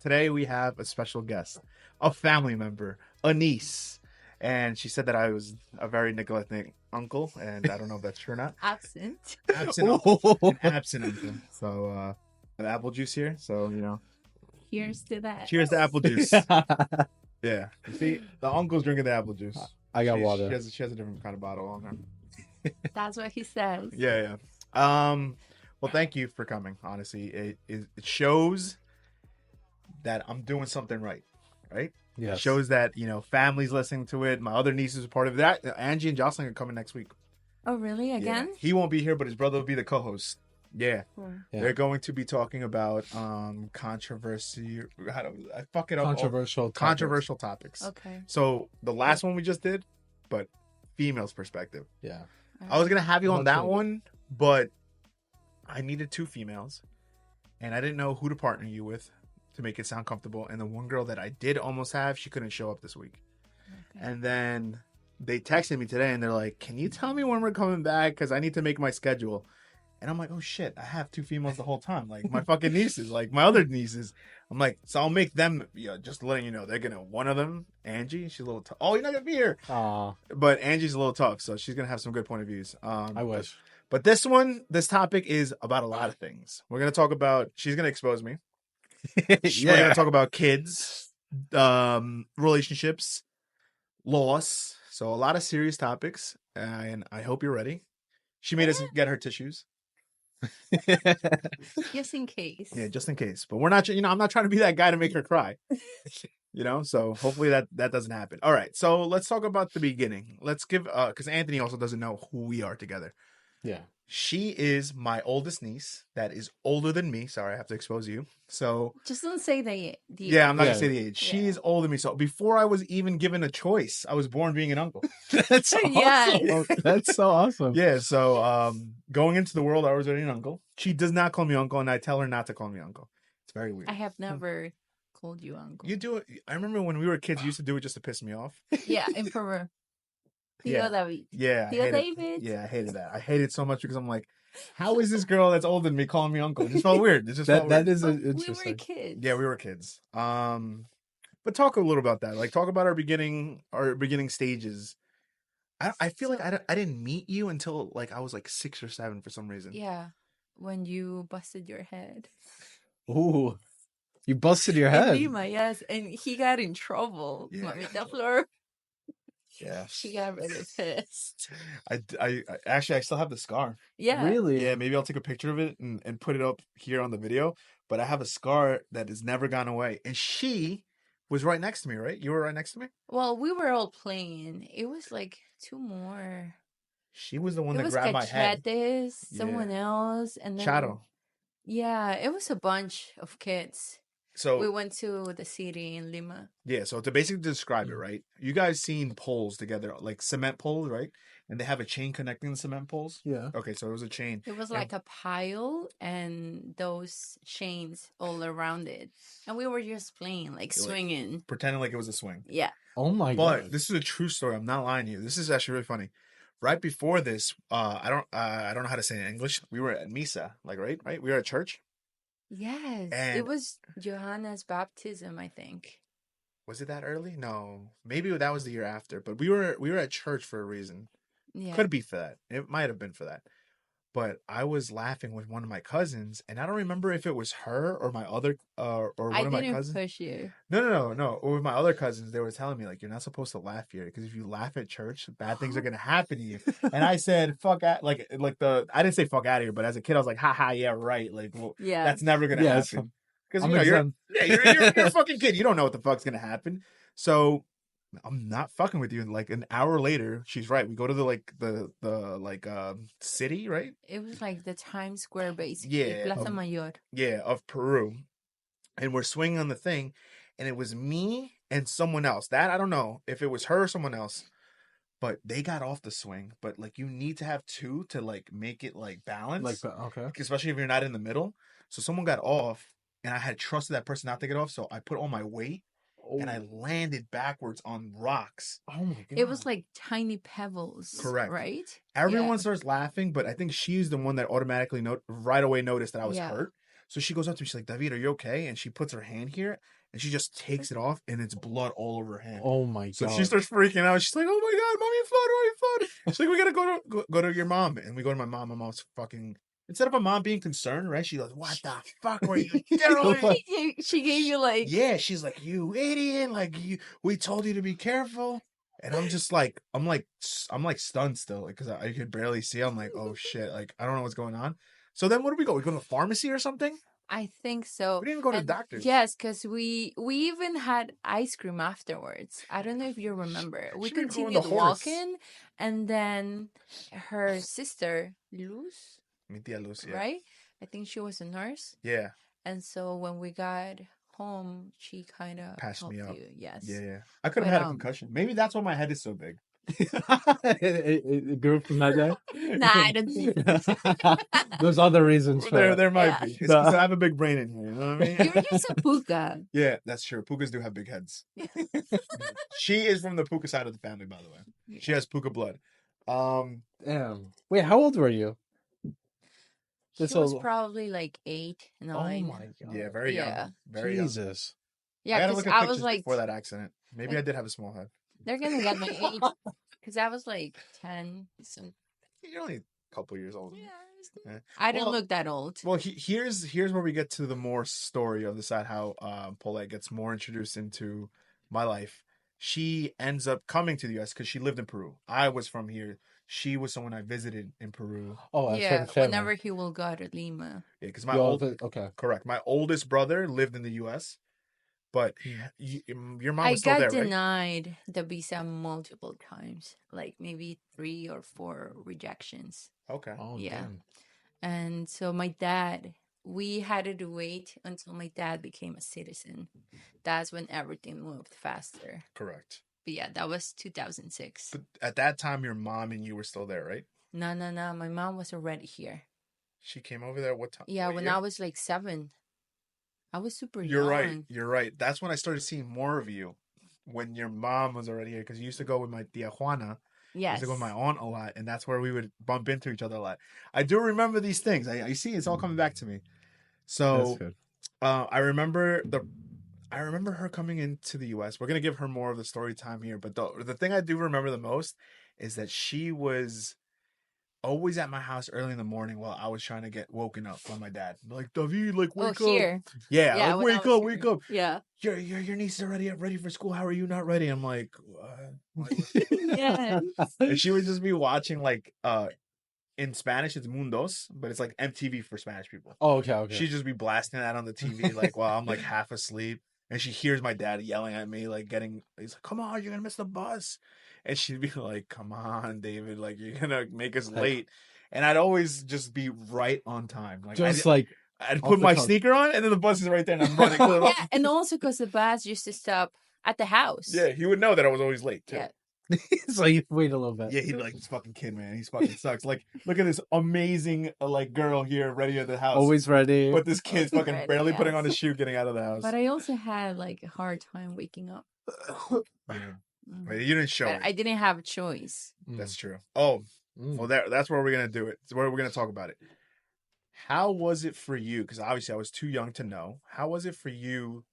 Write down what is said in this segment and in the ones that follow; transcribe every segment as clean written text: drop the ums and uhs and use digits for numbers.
today we have a special guest, a family member, a niece. And she said that I was a very neglecting uncle, and I don't know if that's true or not. Absent. Absent uncle. An absent uncle. So, an apple juice here. So, Here's to that. cheers to apple juice. Yeah. You see, the uncle's drinking the apple juice. I got water. She has a different kind of bottle on her. That's what he says. Yeah. Well, thank you for coming. Honestly, it shows that I'm doing something right. Yes. It shows that family's listening to it. My other nieces are part of that. Angie and Jocelyn are coming next week. Oh, really? Again? Yeah. He won't be here, but his brother will be the co-host. Yeah. Yeah. They're going to be talking about controversy. I fuck it up. Controversial topics. Okay. So the last one we just did, but female's perspective. Yeah. I was gonna have you on that Cool. one, but I needed two females, and I didn't know who to partner you with to make it sound comfortable. And the one girl that I did almost have, she couldn't show up this week. Okay. And then they texted me today, and they're like, "Can you tell me when we're coming back? Because I need to make my schedule." And I'm like, "Oh shit, I have two females the whole time, like my fucking nieces, like my other nieces." I'm like, "So I'll make them, just letting you know, they're gonna one of them, Angie, she's a little tough. Oh, you're not gonna be here, Aw, but Angie's a little tough, so she's gonna have some good point of views." I wish. But this topic is about a lot of things. We're gonna talk about. She's gonna expose me. We're gonna talk about kids, relationships, loss. So a lot of serious topics, and I hope you're ready. She made us get her tissues. Just in case. Yeah, just in case. But we're not. I'm not trying to be that guy to make her cry. So hopefully that doesn't happen. All right. So let's talk about the beginning. Let's give because Anthony also doesn't know who we are together. Yeah. She is my oldest niece that is older than me. Sorry, I have to expose you. So Just don't say the yeah, I'm not gonna Yeah. say the age. She Yeah. is older than me. So before I was even given a choice, I was born being an uncle. That's awesome. Yes. That's so awesome. Yeah. So going into the world, I was already an uncle. She does not call me uncle, and I tell her not to call me uncle. It's very weird. I have never called you uncle. You do it. I remember when we were kids, you used to do it just to piss me off. Yeah, in Peru. Yeah. Tío David. Yeah. I Tío hated- David. Yeah, I hated that. I hated it so much because I'm like, how is this girl that's older than me calling me uncle? It just felt weird. It just felt That weird. is But we were interesting. kids. Yeah, we were kids. But talk a little about that. Like, talk about our beginning stages. I feel like I didn't meet you until like I was like 6 or 7 for some reason. Yeah. When you busted your head. Ooh, you busted your In head. Lima, yes. And he got in trouble. Yeah. Mamita Flor, Yeah. she got really pissed. I actually I still have the scar. Yeah. Really? Yeah, maybe I'll take a picture of it and put it up here on the video. But I have a scar that has never gone away. And she was right next to me, right? You were right next to me? Well, we were all playing. It was like two more. She was the one It that was grabbed my head. Cachetes, someone else, and then Chato. yeah, it was a bunch of kids. So We went to the city in Lima. yeah, so to basically describe it, right? You guys seen poles together, like cement poles, right? And they have a chain connecting the cement poles. Yeah. Okay, so it was a chain. It was And- like a pile and those chains all around it. And we were just playing, like You're like- swinging. Pretending like it was a swing. Yeah. Oh my But god. this is a true story. I'm not lying to you. This is actually really funny. Right before this, I don't know how to say it in English. We were at misa, like right? We were at church. Yes. And- It was Johanna's baptism, I think. Was it that early? No, maybe that was the year after. But we were at church for a reason. Yeah. Could be for that. It might have been for that. But I was laughing with one of my cousins, and I don't remember if it was her or my other or one I of my didn't cousins. push you. No. With my other cousins, they were telling me like you're not supposed to laugh here because if you laugh at church, bad things are gonna happen to you. And I said, "Fuck out!" Like I didn't say "fuck out of here," but as a kid, I was like, "Ha ha, yeah, right." Like, well, Yeah. that's never gonna Yeah, it's happen because I'm you're exempt. you're a fucking kid. You don't know what the fuck's gonna happen. So I'm not fucking with you. And like an hour later, she's right. We go to the city, right? It was like the Times Square, basically. Yeah. Plaza Mayor. Yeah, of Peru. And we're swinging on the thing, and it was me and someone else. That I don't know if it was her or someone else, but they got off the swing. But like you need to have two to like make it like balance. Like, okay. Especially if you're not in the middle. So someone got off, and I had trusted that person not to get off, so I put all my weight and I landed backwards on rocks. Oh my god. It was like tiny pebbles. Correct. Right? Everyone Yeah. starts laughing, but I think she's the one that automatically right away noticed that I was Yeah. hurt. So she goes up to me. She's like, David, are you okay? And she puts her hand here and she just takes it off and it's blood all over her hand. Oh my So god. she starts freaking out. She's like, "Oh my god, mommy flood!" She's like, "We gotta go to your mom." And we go to my mom. My mom's fucking. Instead of my mom being concerned, right? She goes, "What the fuck were you doing?" She gave you like Yeah, she's like, "You idiot! Like we told you to be careful." And I'm just like, I'm like stunned still, like, because I could barely see. I'm like, "Oh shit!" Like I don't know what's going on. So then, where do we go? We go to the pharmacy or something? I think so. We didn't even go to And the doctor's. yes, because we even had ice cream afterwards. I don't know if you remember. We She made me go on the continued horse. walking, and then her sister Luz, Mi tía Luz, yeah. right? I think she was a nurse, Yeah, and so when we got home, she kind of passed me helped up. you. Yes. Yeah. I could have But had a concussion. Maybe that's why my head is so big. It grew from that day. Nah, I don't think. There's other reasons for There it. might Yeah. be. It's 'cause I have a big brain in here. You know what I mean? You're just a puka. Yeah, that's true. Pukas do have big heads. She is from the Puka side of the family, by the way. She has Puka blood. Damn. Wait, how old were you? She This was old- probably like 8, Oh 9. my god. yeah, very Yeah. young. Very young. Jesus. I Yeah, gotta because look at I pictures was like, before that accident. Maybe I did have a small head. they're gonna get my age. Because I was like 10. So, You're only a couple years old. Yeah. I don't Well- look that old. Well, here's where we get to the more story of the side how Paulette gets more introduced into my life. She ends up coming to the U.S. because she lived in Peru. I was from here. She was someone I visited in Peru. Oh, that's Yeah, from family. whenever he will go to Lima. Yeah, because Okay. correct. My oldest brother lived in the U.S., but your mom I was still got there, right? denied the visa multiple times, like maybe 3 or 4 rejections. Okay. Oh, Yeah. damn. And so my dad, we had to wait until my dad became a citizen. That's when everything moved faster. Correct. But yeah, that was 2006. But at that time, your mom and you were still there, right? No. My mom was already here. She came over there. What time? Yeah, what when year? I was like 7. I was super You're young. right. You're right. That's when I started seeing more of you. When your mom was already here, because you used to go with my tia Juana. I Yes. used to go with my aunt a lot, and that's where we would bump into each other a lot. I do remember these things. I see it's all coming back to me. That's So good. I remember her coming into the U.S. We're gonna give her more of the story time here, but the thing I do remember the most is that she was always at my house early in the morning while I was trying to get woken up by my dad. Like, David, like wake up. Here. Yeah, Yeah, like when I wake was up, here. wake up. Yeah. Your niece is already ready for school. How are you not ready? I'm like, what? Yeah. And she would just be watching like in Spanish it's Mundos, but it's like MTV for Spanish people. Oh, okay. She'd just be blasting that on the TV like while I'm like half asleep. And she hears my dad yelling at me, like he's like, "Come on, you're gonna miss the bus." And she'd be like, "Come on, David, like you're gonna make us late." And I'd always just be right on time. Like Just I'd off put the my cuff. sneaker on, and then the bus is right there, and I'm running. Yeah, and also because the bus used to stop at the house. Yeah, he would know that I was always late too. Yeah. So you wait a little bit. Yeah, he'd be like, "This fucking kid, man, he's fucking sucks." Like, look at this amazing like girl here, ready at the house. Always ready. But this kid's fucking Ready, barely putting yes. on a shoe, getting out of the house. But I also had like a hard time waking up. Yeah. Mhm. But you didn't show But it. I didn't have a choice. That's true. Oh, Mm. well, that's where we're gonna do it. It's where we're gonna talk about it. How was it for you? Because obviously I was too young to know. How was it for you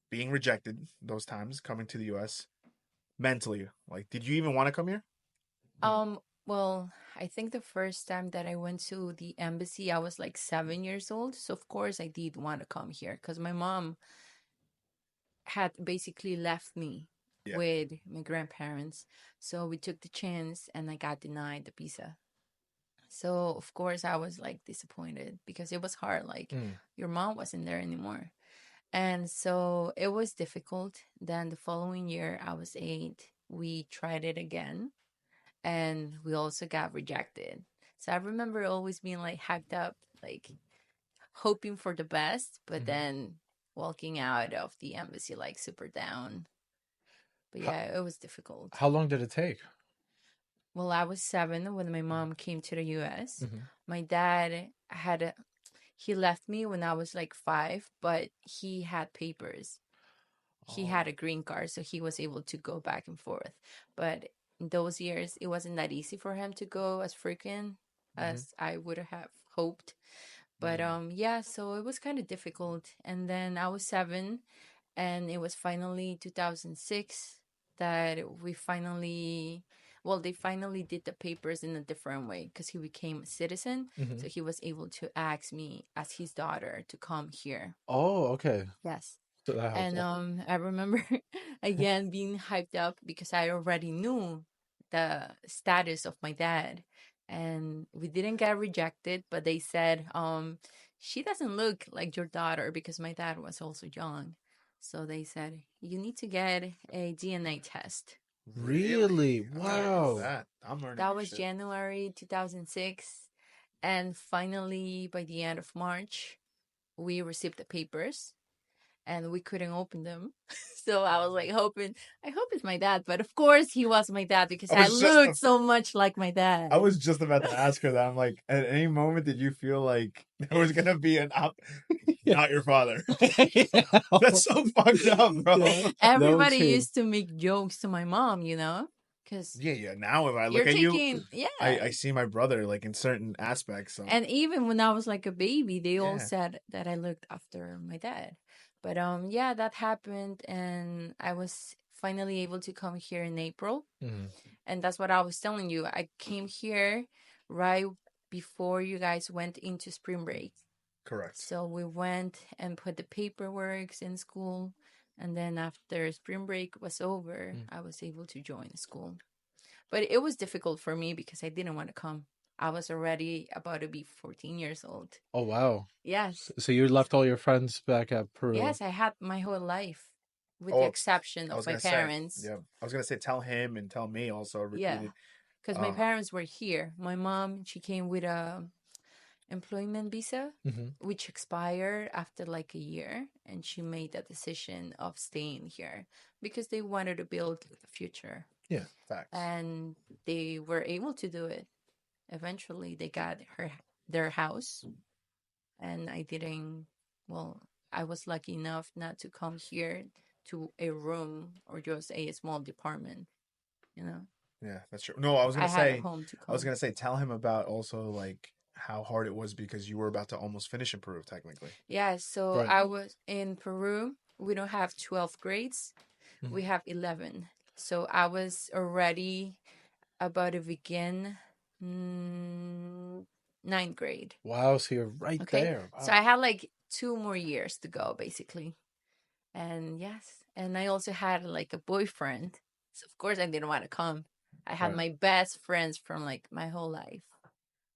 being rejected those times, coming to the U.S. mentally? Like, did you even want to come here? Well, I think the first time that I went to the embassy, I was like 7 years old. So of course I did want to come here because my mom had basically left me Yeah. with my grandparents. So we took the chance and I got denied the visa. So of course I was like disappointed because it was hard. Like your mom wasn't there anymore. And so it was difficult. Then the following year, I was 8. We tried it again and we also got rejected. So I remember always being like hyped up, like hoping for the best, but then walking out of the embassy like super down. But yeah, it was difficult. How long did it take? Well, I was 7 when my mom came to the US. Mhm. My dad he left me when I was like 5, but he had papers. He had a green card, so he was able to go back and forth. But in those years, it wasn't that easy for him to go as frequent as I would have hoped. But yeah, so it was kind of difficult. And then I was 7, and it was finally 2006 that we finally, well, they finally did the papers in a different way because he became a citizen. Mhm. So he was able to ask me as his daughter to come here. Oh, okay. Yes. So that helps. And I remember again being hyped up because I already knew the status of my dad. And we didn't get rejected, but they said, she doesn't look like your daughter because my dad was also young. So they said, you need to get a DNA test. Really? I didn't know Wow. that. I'm learning That new was shit. January 2006. And finally, by the end of March, we received the papers and we couldn't open them. So I was like hoping, I hope it's my dad. But of course he was my dad because I looked so much like my dad. I was just about to ask her that. I'm like, at any moment did you feel like there was gonna be not your father? That's so fucked up, bro. Yeah. Everybody change. used to make jokes to my mom, you know? Because Yeah. Now if I you're look at taking, you, yeah. I see my brother like in certain aspects. So. And even when I was like a baby, they all Yeah. said that I looked after my dad. But yeah, that happened, and I was finally able to come here in April. Mhm. And that's what I was telling you. I came here right before you guys went into spring break. Correct. So we went and put the paperwork in school. And then after spring break was over, I was able to join school. But it was difficult for me because I didn't want to come. I was already about to be 14 years old. Oh, wow. Yes. So you left all your friends back at Peru? Yes, I had my whole life, with Oh, the exception I of was my gonna say, parents. yeah, I was gonna say, tell him and tell me also. Yeah, because my Uh, parents were here. My mom, she came with a employment visa, Mhm. which expired after like a year, and she made that decision of staying here because they wanted to build a future. Yeah. Facts. And they were able to do it. Eventually, they got their house, and I didn't. Well, I was lucky enough not to come here to a room or just a small department. You know, Yeah, that's true. No, I was I gonna had a say, home to come. tell him about also like how hard it was because you were about to almost finish in Peru, technically. Yeah, so Right. I was in Peru. We don't have 12 grades. Mhm. We have 11. So I was already about to begin ninth grade. Wow. So you're right Okay. there. Wow. So I had like 2 more years to go, basically. And yes, and I also had like a boyfriend. So of course I didn't want to come. I had Right. my best friends from like my whole life.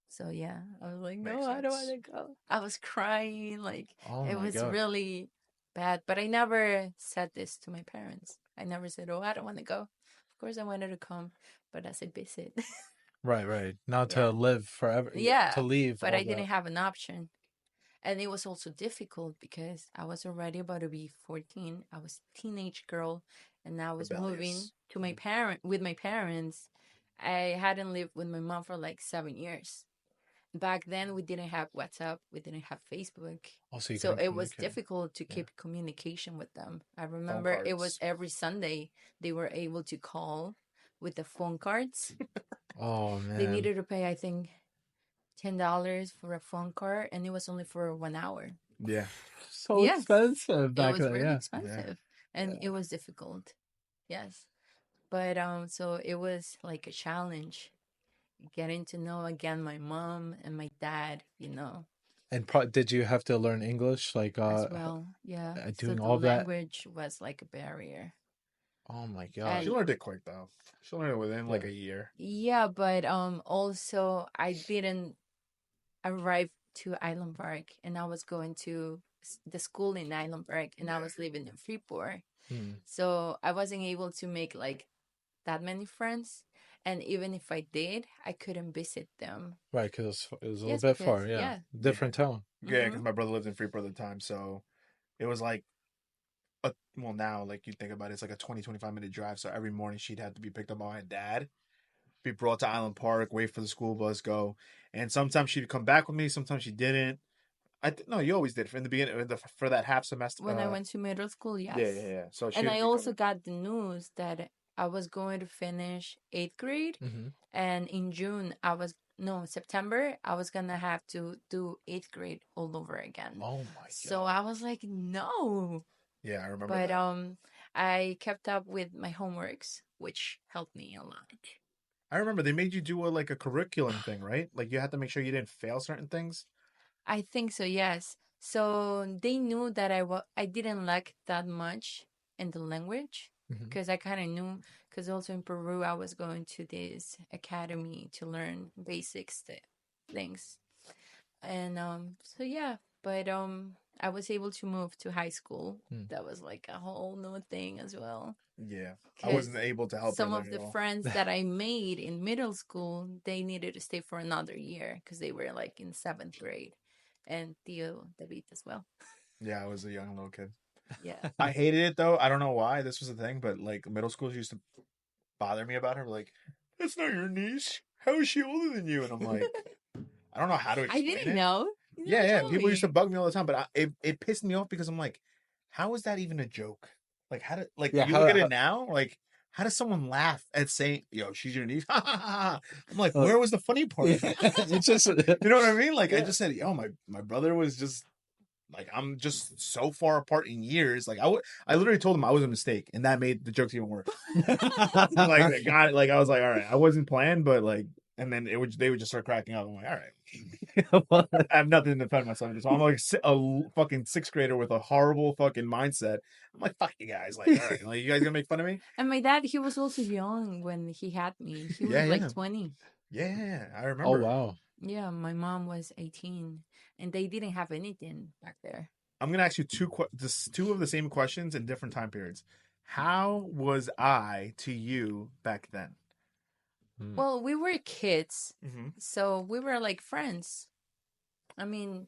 So yeah, I was like, no, Makes I don't want sense. to go. I was crying, like Oh it my was God. really bad. But I never said this to my parents. I never said, oh, I don't want to go. Of course I wanted to come, but as a visit. Right. Not Yeah. to live forever. Yeah, To leave. but all I didn't that. have an option. And it was also difficult because I was already about to be 14. I was a teenage girl, and I was moving Rebellious. to my with my parents. I hadn't lived with my mom for like 7 years. Back then, we didn't have WhatsApp, we didn't have Facebook. Also, you So couldn't it was communicate. difficult to Yeah. keep communication with them. I Phone remember it was cards. every Sunday they were able to call with the phone cards. Oh They man. needed to pay, I think, $10 for a phone card, and it was only for 1 hour. Yeah. So Yes. expensive It back was then. really Yeah. expensive, and it was difficult. Yes, but so it was like a challenge getting to know again my mom and my dad. You know, And did you have to learn English, like as well. Yeah, so doing the all that? language was like a barrier. Oh my She God. And learned it quick though. She learned it within like Yeah. a year. yeah, but also I didn't arrive to Island Park, and I was going to the school in Island Park, and I was living in Freeport. Hmm. So I wasn't able to make like that many friends. And even if I did, I couldn't visit them. Right, because it was a little Yes, bit because, far. Yeah. yeah. Different town. Yeah, because my brother lived in Freeport at the time, so it was like well now like you think about it, it's like a 20-25 minute drive. So every morning she'd have to be picked up by my dad, be brought to Island Park, wait for the school bus, go, and sometimes she'd come back with me, sometimes she didn't. No, you always did in the beginning for that half semester. When I went to middle school, yes. Yeah. So she And would I be also coming. got the news that I was going to finish 8th grade. Mm-hmm. And in June, I was no, September, I was gonna have to do 8th grade all over again. Oh my So god. I was like, no. Yeah, I remember But that. I kept up with my homeworks, which helped me a lot. I remember they made you do like a curriculum thing, right? Like you had to make sure you didn't fail certain things. I think so, yes. So they knew that I didn't lack that much in the language Mhm. because I kind of knew because also in Peru I was going to this academy to learn basics things. And so yeah, but I was able to move to high school. Mm. That was like a whole new thing as well. Yeah, I Because wasn't able to help her some there of at the all. friends that I made in middle school, they needed to stay for another year because they were like in 7th grade, and Theo David as well. Yeah, I was a young little kid. Yeah. I hated it though. I don't know why this was a thing, but like middle schools used to bother me about her. Like, that's not your niece. How is she older than you? And I'm like, I don't know how to I explain didn't it. know. You Yeah, never yeah. told People used to me. bug me all the time, but it pissed me off because I'm like, how is that even a joke? Like, how did like Yeah, you look at it now? Like, how does someone laugh at saying, "Yo, she's your niece"? I'm like, uh, where was the funny part? yeah, Of that? it's just You know what I mean? Like, I yeah. just said, "Yo, my brother was just like I'm just so far apart in years." Like, I literally told him I was a mistake, and that made the jokes even worse. Like, they got it. Like, I was like, all right, I wasn't planned, but like, and then they would just start cracking up. I'm like, all right. I have nothing to defend myself. So I'm like a fucking sixth grader with a horrible fucking mindset. I'm like, fuck you guys. Like, all right, like you guys gonna make fun of me? And my dad, he was also young when he had me. He Yeah, was like yeah, 20. yeah. I Oh remember. wow. Yeah, my mom was 18, and they didn't have anything back there. I'm gonna ask you two of the same questions in different time periods. How was I to you back then? Mm. Well, we were kids, Mm-hmm. so we were like friends. I mean,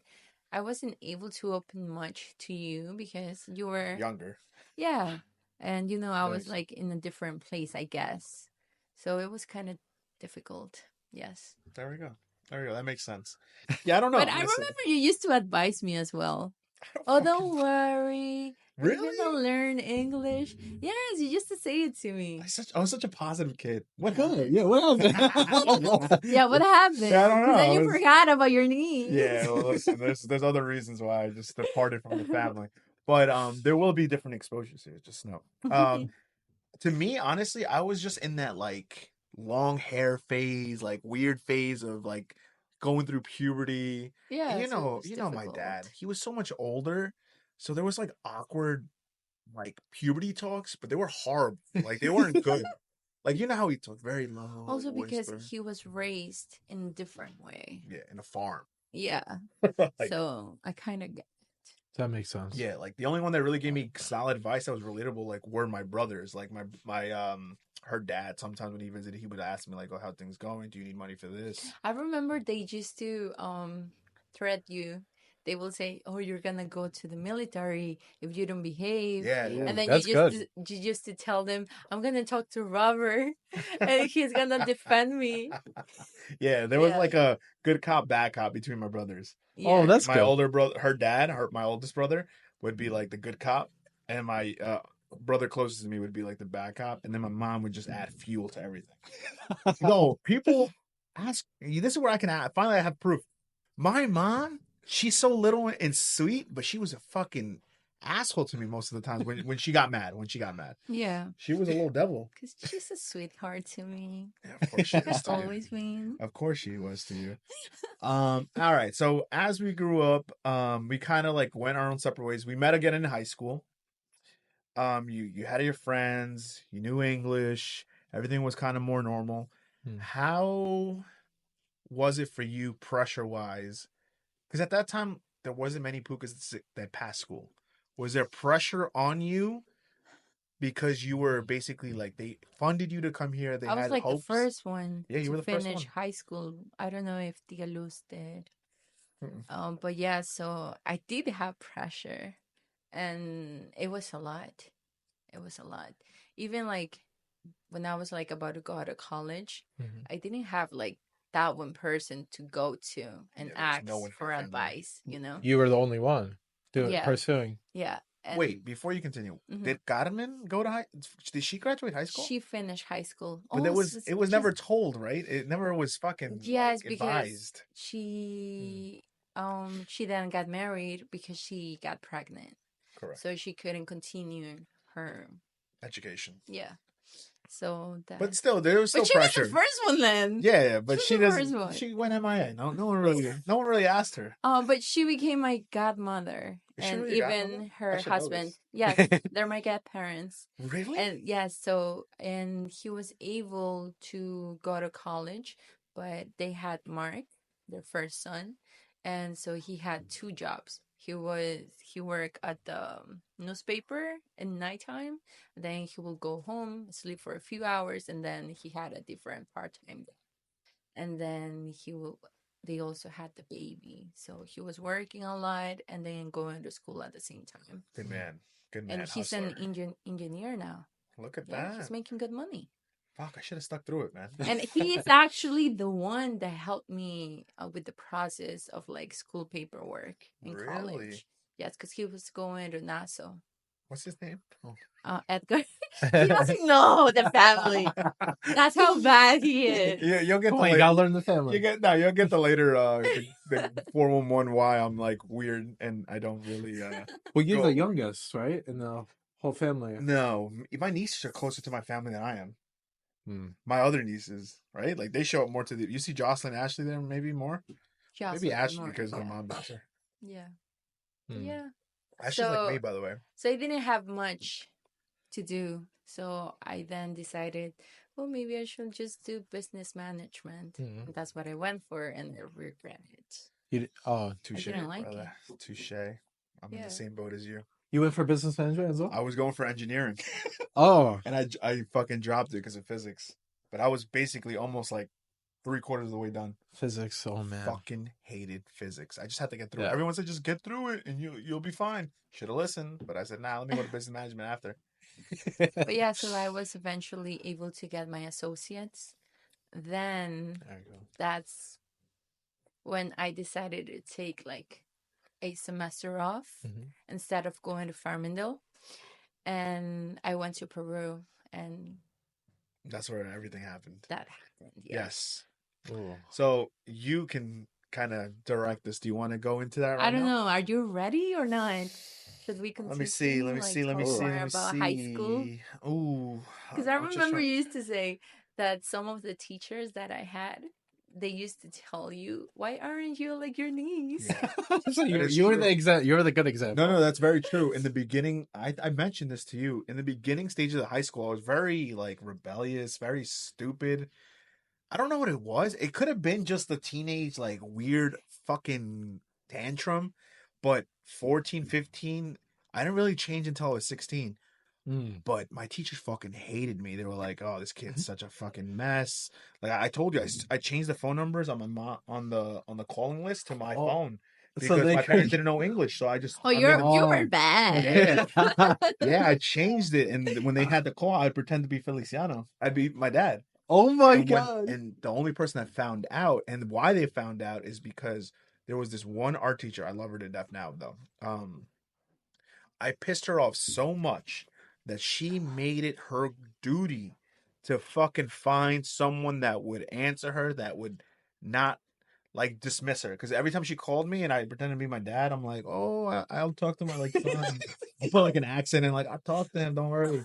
I wasn't able to open much to you because you were, Younger. yeah. And I was Thanks. like in a different place, I guess. So it was kind of difficult. Yes. There we go. There we go. That makes sense. Yeah, I don't But know. I Honestly, remember you used to advise me as well. I don't Oh, fucking don't worry. You're gonna really. learn English. Yes, you used to say it to me. I was such a positive kid. What Yeah, happened? yeah, what happened? Yeah, what happened? Yeah, I don't know. Then I you was forgot about your niece. yeah. Well, listen, there's other reasons why I just departed from the family, but there will be different exposures here. Just know. To me, honestly, I was just in that like long hair phase, like weird phase of like going through puberty. And Yes, it was you know my dad. difficult. He was so much older, so there was like awkward like puberty talks, but they were horrible. Like they weren't good. Like you know how he talked very low, like Also because whisper. he was raised in a different way. Yeah, in a farm. Yeah. Like So I kind of get That makes sense. yeah, like the only one that really gave me solid advice that was relatable, like were my brothers. Like my her dad. Sometimes when he visited, he would ask me like, "Oh, how things going? Do you need money for this?" I remember they used to threat you. They will say, "Oh, you're gonna go to the military if you don't behave," Yeah, Ooh, and yeah. then that's good. you used to tell them, "I'm gonna talk to Robert, and he's gonna defend me." Yeah, there was Yeah, like a good cop, bad cop between my brothers. Oh, yeah. that's My good. older brother, her dad, my oldest brother, would be like the good cop, and my brother closest to me would be like the bad cop, and then my mom would just add fuel to everything. No, people ask. This is where I can finally I have proof. My mom, she's so little and sweet, but she was a fucking asshole to me most of the times when she got mad. When she got mad, Yeah, she was a little devil. because she's a sweetheart to me. Yeah, of course she Has is to you. always been. Of course she was to you. All right. So as we grew up, we kind of like went our own separate ways. We met again in high school. You had your friends, you knew English, everything was kind of more normal. Hmm. How was it for you pressure wise? Because at that time there wasn't many pukas that passed school. Was there pressure on you because you were basically like they funded you to come here? They I was had like the hopes. first one Yeah, you to were the first finish one. high school. I don't know if Tia Luz did. Mm-mm. But yeah, so I did have pressure, and it was a lot. It was a lot. Even like when I was like about to go out of college, Mhm. I didn't have like that one person to go to and Yeah, there was ask no one in for our family. advice. You were the only one Yeah, pursuing. yeah. And Wait, before you continue, did Carmen go to high? Did she graduate high school? she finished high school. But it was never told, right? It never was fucking yes, like, because advised. she then got married because she got pregnant. Correct. So she couldn't continue her Education. Yeah. So that. But still, there was still but she pressure. was the first one then. Yeah, but she doesn't. She went MIA. No one really asked her. But she became my godmother, Is she and really even her husband. Yes, they're my godparents. Really? And yes, so and he was able to go to college, but they had Mark, their first son, and so he had two jobs. He worked at the newspaper at nighttime. Then he will go home, sleep for a few hours, and then he had a different part-time. And then they also had the baby, so he was working a lot and then going to school at the same time. Good man. And he's hustler. an engineer now. Look at that. He's making good money. Fuck, I should have stuck through it, man. And he is actually the one that helped me with the process of like school paperwork in college. Yes, because he was going to Nassau. What's his name? Edgar. He doesn't know the family. That's how bad he is. Yeah, you'll get you gotta learn the family. You'll get the later the 411 why I'm like weird and I don't really Well, you're the youngest, right? In the whole family. No, my nieces are closer to my family than I am. My other nieces, right? Like they show up more to the. You see Jocelyn and Ashley there, maybe more. Maybe Ashley because her mom makes her. Yeah. Yeah. Ashley's like me, by the way. So I didn't have much to do. So I then decided, well, maybe I should just do business management. And that's what I went for, and I regret it. Touche. I didn't like it. Touche. I'm in the same boat as you. You went for business management as well? I was going for engineering. And I fucking dropped it because of physics. But I was basically almost like 3/4 of the way done. Physics, oh man. Fucking hated physics. I just had to get through it. Everyone said just get through it and you'll be fine. Should have listened, but I said, nah, let me go to business management after. But yeah, so I was eventually able to get my associates. Then that's when I decided to take like a semester off instead of going to Farmingdale. And I went to Peru, and that's where everything happened. That happened, yes. Ooh. So you can kind of direct this. Do you want to go into that right now? I don't know. Are you ready or not? Should we continue? Let me see. About high school? Ooh. Because I remember you used to say that some of the teachers that I had, they used to tell you, why aren't you like your niece? Yeah. So you're the good example. No, that's very true. In the beginning, I mentioned this to you. In the beginning stages of high school, I was very like rebellious, very stupid. I don't know what it was. It could have been just the teenage like weird fucking tantrum, but 14, 15, I didn't really change until I was 16. But my teachers fucking hated me. They were like, "Oh, this kid's such a fucking mess." Like I told you, I changed the phone numbers on my mom on the calling list to my phone because my parents didn't know English. So I just you were bad. Yeah, I changed it, and when they had the call, I'd pretend to be Feliciano. I'd be my dad. Oh my god! And the only person that found out, and why they found out, is because there was this one art teacher. I love her to death now, though. I pissed her off so much that she made it her duty to fucking find someone that would answer her, that would not like dismiss her. Because every time she called me and I pretended to be my dad, I'm like, oh, I'll talk to my like son. I put like an accent and like, I'll talk to him, don't worry.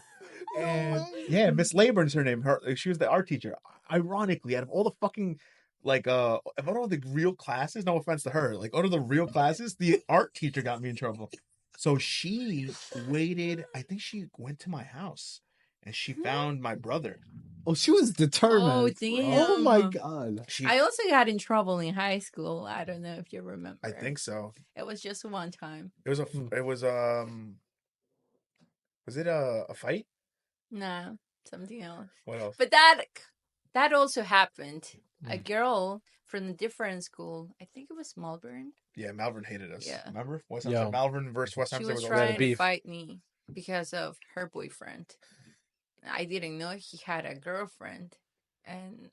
And yeah, Miss Layburn's her name. She was the art teacher. Ironically, out of all the fucking like out of all the real classes, no offense to her, like out of the real classes, the art teacher got me in trouble. So she waited. I think she went to my house and she found my brother. Oh, she was determined. Oh, damn. Oh my god. I also got in trouble in high school. I don't know if you remember. I think so. It was just one time. Was it a fight? Nah, something else. What else? But that also happened. A girl from a different school, I think it was Malvern. Yeah, Malvern hated us. Yeah. Remember? Malvern versus West Hampton. She was trying to fight me because of her boyfriend. I didn't know he had a girlfriend. And,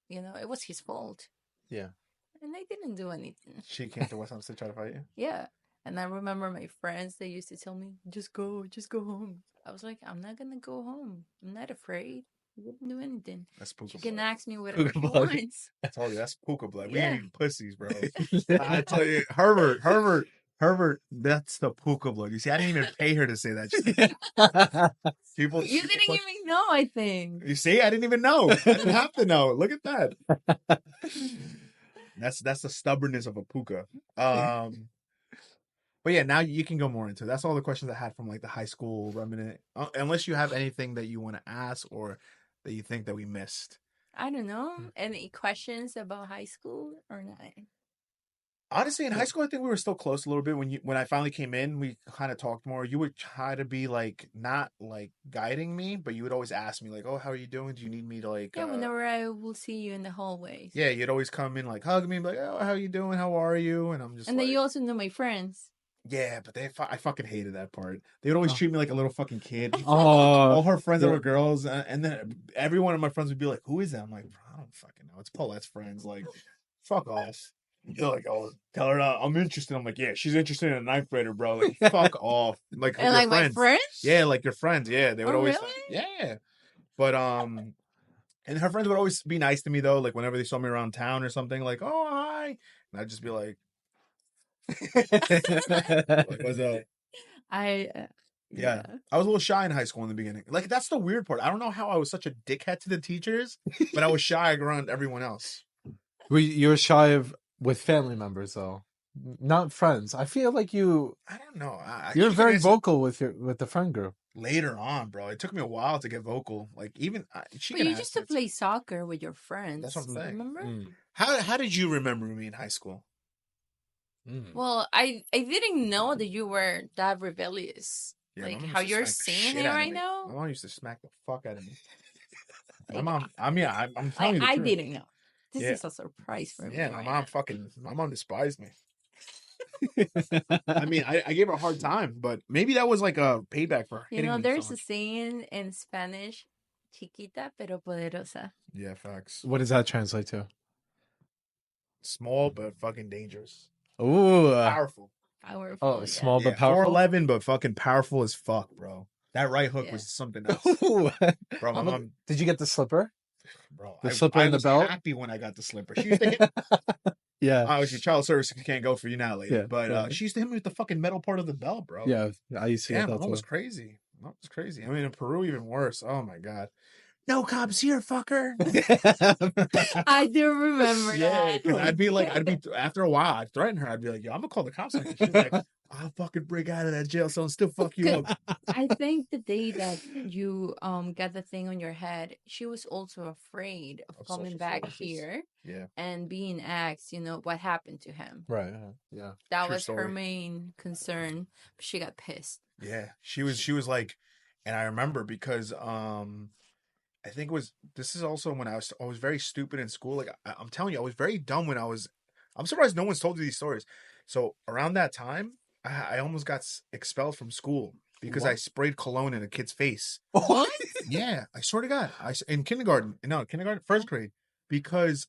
it was his fault. Yeah. And I didn't do anything. She came to West Hampton to try to fight you? Yeah. And I remember my friends, they used to tell me, just go home. I was like, I'm not gonna go home. I'm not afraid. I wouldn't do anything. That's puka She can blood. ask me whatever she Puka blood. wants. I told you, that's puka blood. We Yeah. ain't even pussies, bro. I tell you, Herbert, that's the puka blood. You see, I didn't even pay her to say that shit. People, You didn't even know, I think. You see, I didn't even know. I didn't have to know. Look at that. That's the stubbornness of a puka. But yeah, now you can go more into it. That's all the questions I had from like the high school remnant. Unless you have anything that you want to ask or that you think that we missed. I don't know. Any questions about high school or not? Honestly, in high school, I think we were still close a little bit. When I finally came in, we kind of talked more. You would try to be like not like guiding me, but you would always ask me like, "Oh, how are you doing? Do you need me to like?" Yeah, whenever I will see you in the hallways. Yeah, you'd always come in like hug me, and be like, "Oh, how are you doing? How are you?" And I'm just. And like, then you also know my friends. Yeah, but I fucking hated that part. They would always treat me like a little fucking kid. Oh, All her friends that were girls, and then every one of my friends would be like, "Who is that?" I'm like, "I don't fucking know. It's Paulette's friends." Like, fuck off. You're like, "Oh, tell her I'm interested." I'm like, "Yeah, she's interested in a ninth grader, bro." Like, fuck off. Like, And your like friends. my friends? Yeah, like your friends. Yeah, they would Oh, always. really? Yeah, but and her friends would always be nice to me though. Like whenever they saw me around town or something, like, "Oh, hi," and I'd just be like. Like, what's up? Yeah. I was a little shy in high school in the beginning. Like that's the weird part. I don't know how I was such a dickhead to the teachers, but I was shy around everyone else. You were shy with family members though, not friends. I feel like I don't know. you're very vocal with the friend group. Later on, bro. It took me a while to get vocal. Like even she. But you used to play soccer with your friends. That's what I'm saying. Remember? How did you remember me in high school? Well, I didn't know that you were that rebellious. Yeah, like how you're saying it right now. My mom used to smack the fuck out of me. My mom. I mean, I'm telling you the I truth. didn't know. This is a surprise for me. Yeah, my mom despised me. I mean, I gave her a hard time, but maybe that was like a payback for her. You know, there's a saying in Spanish, chiquita pero poderosa. Yeah, facts. What does that translate to? Small but fucking dangerous. Ooh, powerful. Oh, yeah. Small but powerful. 4'11", but fucking powerful as fuck, bro. That right hook was something else. Bro, my mom. Did you get the slipper? Bro, the slipper and the belt. I was happy when I got the slipper. She used to hit. Yeah. Obviously, child services can't go for you now, lady. Yeah, but she used to hit me with the fucking metal part of the belt, bro. Yeah, I used to get that. That was crazy. That was crazy. I mean, in Peru, even worse. Oh my god. No cops here, fucker. I do remember that. I'd be after a while, I'd threaten her. I'd be like, yo, I'm gonna call the cops on you. She's like, I'll fucking break out of that jail cell and still fuck you up. I think the day that you got the thing on your head, she was also afraid of coming back here and being asked, what happened to him. Right. Yeah. That was her main concern. She got pissed. Yeah. She was like, and I remember because I think this is also when I was very stupid in school. Like I'm telling you, I was very dumb when I'm surprised no one's told you these stories. So around that time, I almost got expelled from school because I sprayed cologne in a kid's face. What? Yeah, I swear to God. In kindergarten, first grade, because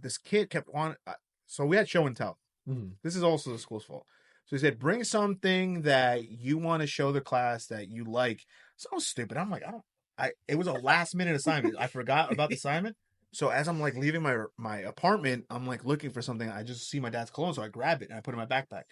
this kid kept on. So we had show and tell. Mm-hmm. This is also the school's fault. So he said, bring something that you want to show the class that you like. So stupid. I'm like, it was a last minute assignment. I forgot about the assignment. So as I'm like leaving my apartment, I'm like looking for something. I just see my dad's cologne, so I grab it and I put it in my backpack.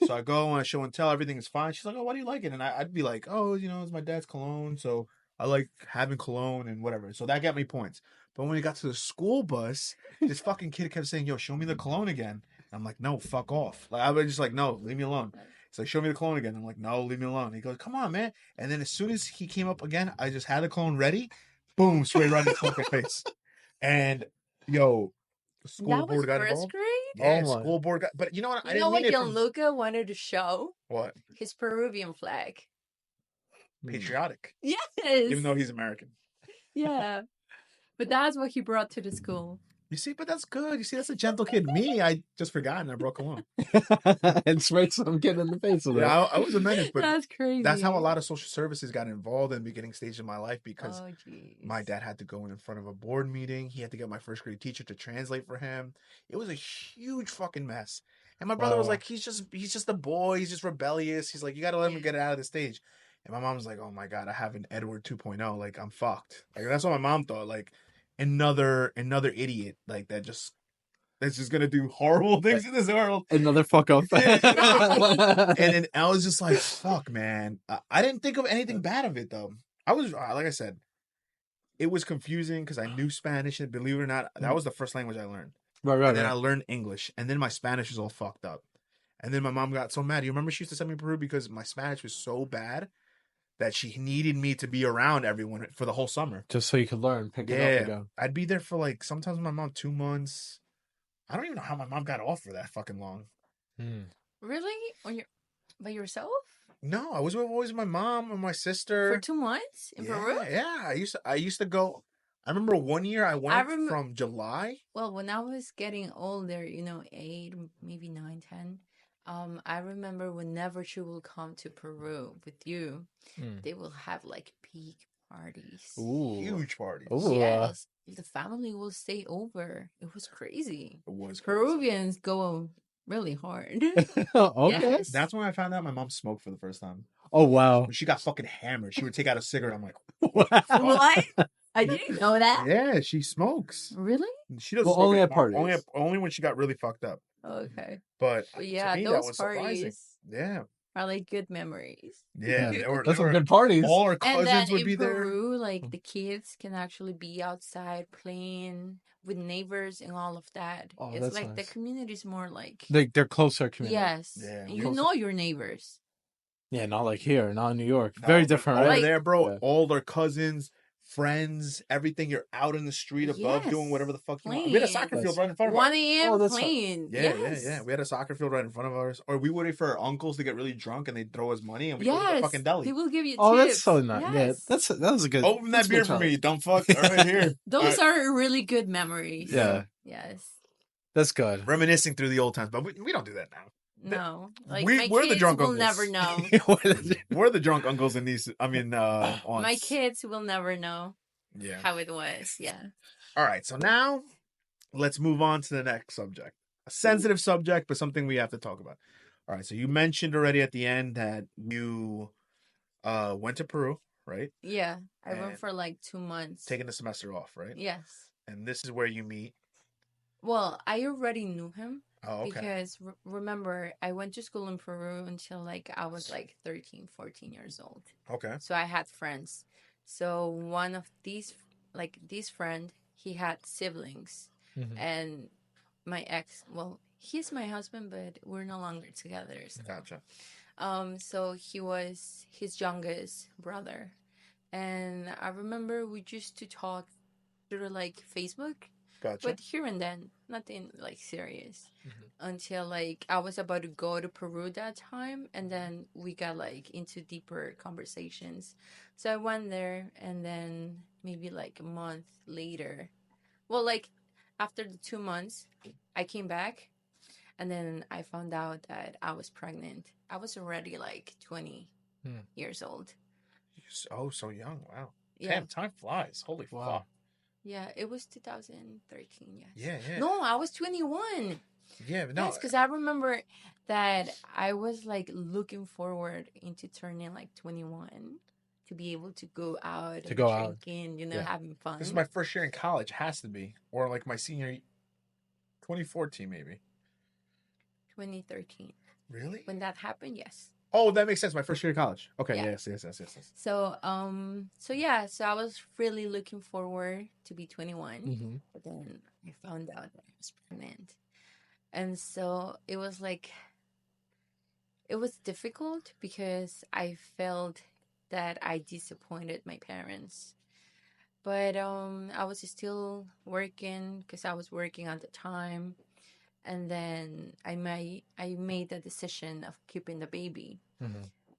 So I go and I show and tell, everything is fine. She's like, "Oh, why do you like it?" And I'd be like, "Oh, it's my dad's cologne, so I like having cologne and whatever." So that got me points. But when we got to the school bus, this fucking kid kept saying, "Yo, show me the cologne again." And I'm like, "No, fuck off." Like I was just like, "No, leave me alone." He's like, "Show me the cologne again." I'm like, "No, leave me alone." He goes, "Come on, man." And then as soon as he came up again, I just had the cologne ready. Boom, sprayed right in his fucking face. And the school board got involved. Grade? Yeah, school board got. But you know what? I didn't mean it. Gianluca wanted to show? What? His Peruvian flag. Patriotic. Yes. Even though he's American. Yeah. But that's what he brought to the school. You see, but that's good. You see, that's a gentle kid. Me, I just forgot and I broke cologne. And sprayed some kid in the face with it. Yeah, I was a menace, but that's crazy. That's how a lot of social services got involved in the beginning stage of my life because my dad had to go in front of a board meeting. He had to get my first grade teacher to translate for him. It was a huge fucking mess. And my brother was Wow. like, he's just a boy. He's just rebellious. He's like, you got to let him get it out of the stage. And my mom was like, oh my God, I have an Edward 2.0. Like, I'm fucked. Like, that's what my mom thought. Like, another idiot. Like, that's just going to do horrible things in this world. Another fuck up. And then I was just like, fuck, man. I didn't think of anything bad of it, though. I was, like I said, it was confusing because I knew Spanish. And believe it or not, that was the first language I learned. Right. And then I learned English. And then my Spanish was all fucked up. And then my mom got so mad. You remember she used to send me to Peru because my Spanish was so bad that she needed me to be around everyone for the whole summer. Just so you could learn, pick it up again. I'd be there for like, sometimes with my mom 2 months. I don't even know how my mom got off for that fucking long. Really? By yourself? No, I was always with my mom and my sister. For 2 months in Peru? Yeah, I used to go. I remember one year I went from July. Well, when I was getting older, 8, maybe 9, 10, I remember whenever she will come to Peru with you, they will have like big parties. Ooh. Huge parties. Ooh. Yes. The family will stay over. It was crazy. It was crazy. Peruvians go really hard. Okay. Yes. That's when I found out my mom smoked for the first time. Oh, wow. When she got fucking hammered. She would take out a cigarette. I'm like, What? I didn't know that. Yeah, she smokes. Really? She doesn't Well, smoke only at anymore. parties. Only when she got really fucked up. Okay. But Yeah, to me, those that was parties surprising. Yeah. are like good memories. Yeah. That's some good parties. All her And cousins then would in be there. Peru, like the kids can actually be outside playing with neighbors and all of that. Oh, It's that's like nice. the community is more like They're closer community. yes, Yeah, and you know your neighbors. Yeah, not like here, not in New York. No, Very but different, over right? there, bro, Yeah. all their cousins, friends, everything. You're out in the street above doing whatever the fuck you want. We had a soccer Playing. field right in front of us. 1 a.m. Oh, that's playing. Yeah. We had a soccer field right in front of ours. Or we would wait for our uncles to get really drunk and they'd throw us money and we go to the Yes, fucking deli. they will give you Oh, tips. that's so nice. Yes. Yeah, that was a good. Open that's that a beer good for me, challenge. you dumb fuck. Right here. Those are really good memories. Yeah. Yes. That's good. Reminiscing through the old times, but we don't do that now. No. Like we're my the kids drunk will uncles. never know. We're the drunk uncles and nieces. I mean, aunts. My kids will never know Yeah. how it was. Yeah. All right, so now let's move on to the next subject. A sensitive subject, but something we have to talk about. All right, so you mentioned already at the end that you went to Peru, right? Yeah. I And went for like 2 months. Taking the semester off, right? Yes. And this is where you meet. Well, I already knew him. Oh, okay. Because remember, I went to school in Peru until like I was like 13, 14 years old. Okay. So I had friends. So one of these, like this friend, he had siblings. Mhm. And my ex, well, he's my husband, but we're no longer together. So. Gotcha. So he was his youngest brother. And I remember we used to talk through like Facebook. Gotcha. But here and then, nothing like serious. Until like I was about to go to Peru that time, and then we got like into deeper conversations. So I went there, and then maybe like a month later, well, like after the 2 months, I came back, and then I found out that I was pregnant. I was already like 20 years old. Oh, so young. Wow. Yeah. Damn, time flies. Holy fuck. Yeah, it was 2013, yes. Yeah. No, I was 21. Yeah, but no. Yes, because I remember that I was like looking forward into turning like 21 to be able to go out and drinking, having fun. This is my first year in college. Has to be. Or like my senior 2014 maybe. 2013. Really? When that happened, yes. Oh, that makes sense. My first year in college. Okay, Yeah. yes. So I was really looking forward to be 21. But then I found out that I was pregnant. And so it was difficult because I felt that I disappointed my parents. But I was still working because I was working at the time. And then I made the decision of keeping the baby.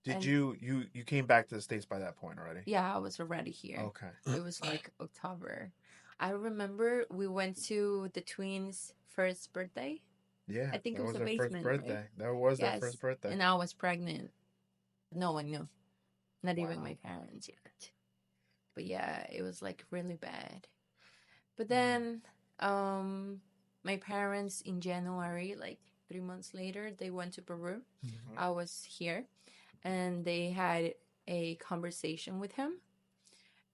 Did you came back to the States by that point already? Yeah, I was already here. Okay. It was like October. I remember we went to the twins' first birthday. Yeah. I think it was their a first basement. birthday. Right? That was their first birthday. And I was pregnant. No one knew. Not even Wow. my parents yet. But yeah, it was like really bad. But then my parents in January, like 3 months later, they went to Peru. Mhm. I was here, and they had a conversation with him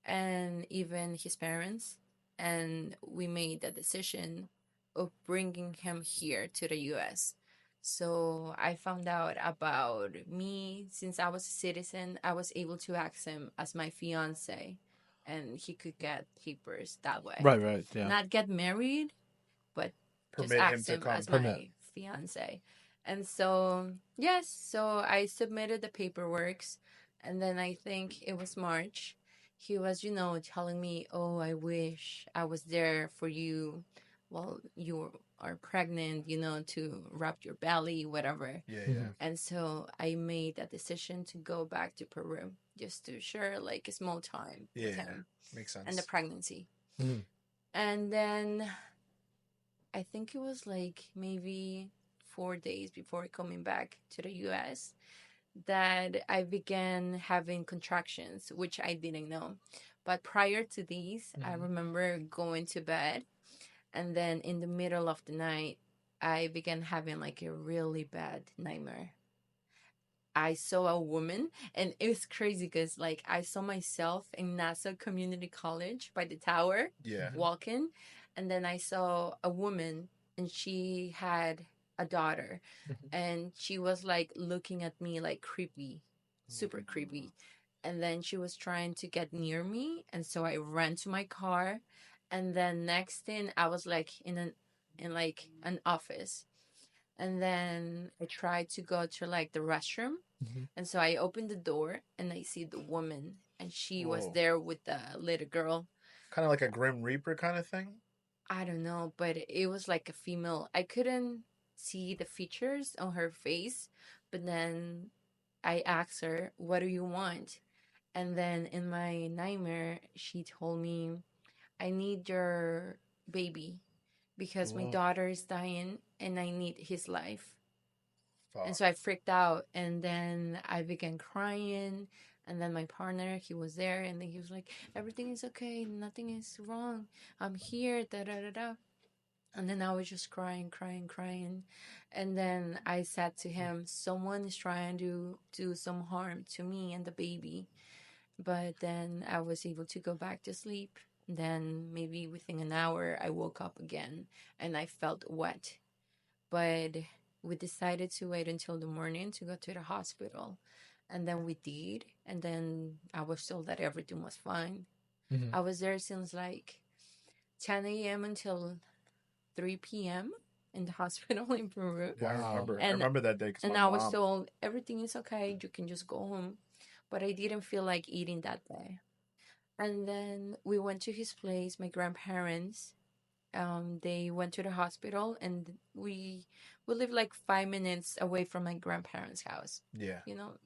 and even his parents, and we made the decision of bringing him here to the US. So I found out about me. Since I was a citizen, I was able to ask him as my fiance, and he could get papers that way. Right, yeah. Not get married, but just Permit him ask to him come. as Permit. my fiance. And so, yes, so I submitted the paperwork. And then I think it was March. He was, telling me, oh, I wish I was there for you while you are pregnant, to wrap your belly, whatever. Yeah, Mhm. yeah, And so I made a decision to go back to Peru just to share like a small time with yeah. him Makes and the sense. pregnancy. Mhm. And then I think it was like maybe 4 days before coming back to the US that I began having contractions, which I didn't know. But prior to these, I Mhm. remember going to bed, and then in the middle of the night, I began having like a really bad nightmare. I saw a woman, and it was crazy because like I saw myself in Nassau Community College by the tower Yeah. Mhm. walking, and then I saw a woman, and she had a daughter, Mhm. and she was like looking at me like creepy, super Mhm. creepy. And then she was trying to get near me, and so I ran to my car, and then next thing I was like in like an office, and then I tried to go to like the restroom, Mhm. and so I opened the door and I see the woman, and she was Whoa. there with the little girl. Kind of like a Grim Reaper kind of thing. I don't know, but it was like a female. I couldn't see the features on her face, but then I asked her, "What do you want?" And then in my nightmare, she told me, "I need your baby because my Whoa. daughter is dying and I need his life." And Fuck. so I freaked out, and then I began crying. And then my partner, he was there, and then he was like, "Everything is okay, nothing is wrong. I'm here." Da da da da. And then I was just crying, crying, crying. And then I said to him, "Someone is trying to do some harm to me and the baby." But then I was able to go back to sleep. Then maybe within an hour, I woke up again and I felt wet. But we decided to wait until the morning to go to the hospital. And then we did. And then I was told that everything was fine. Mhm. I was there since like 10 a.m. until 3 p.m. in the hospital in Peru. Yeah, I Wow. remember. I And remember that day because and my I was mom. told everything is okay, you can just go home. But I didn't feel like eating that day. And then we went to his place, my grandparents. They went to the hospital, and we lived like 5 minutes away from my grandparents' house. Yeah. You know,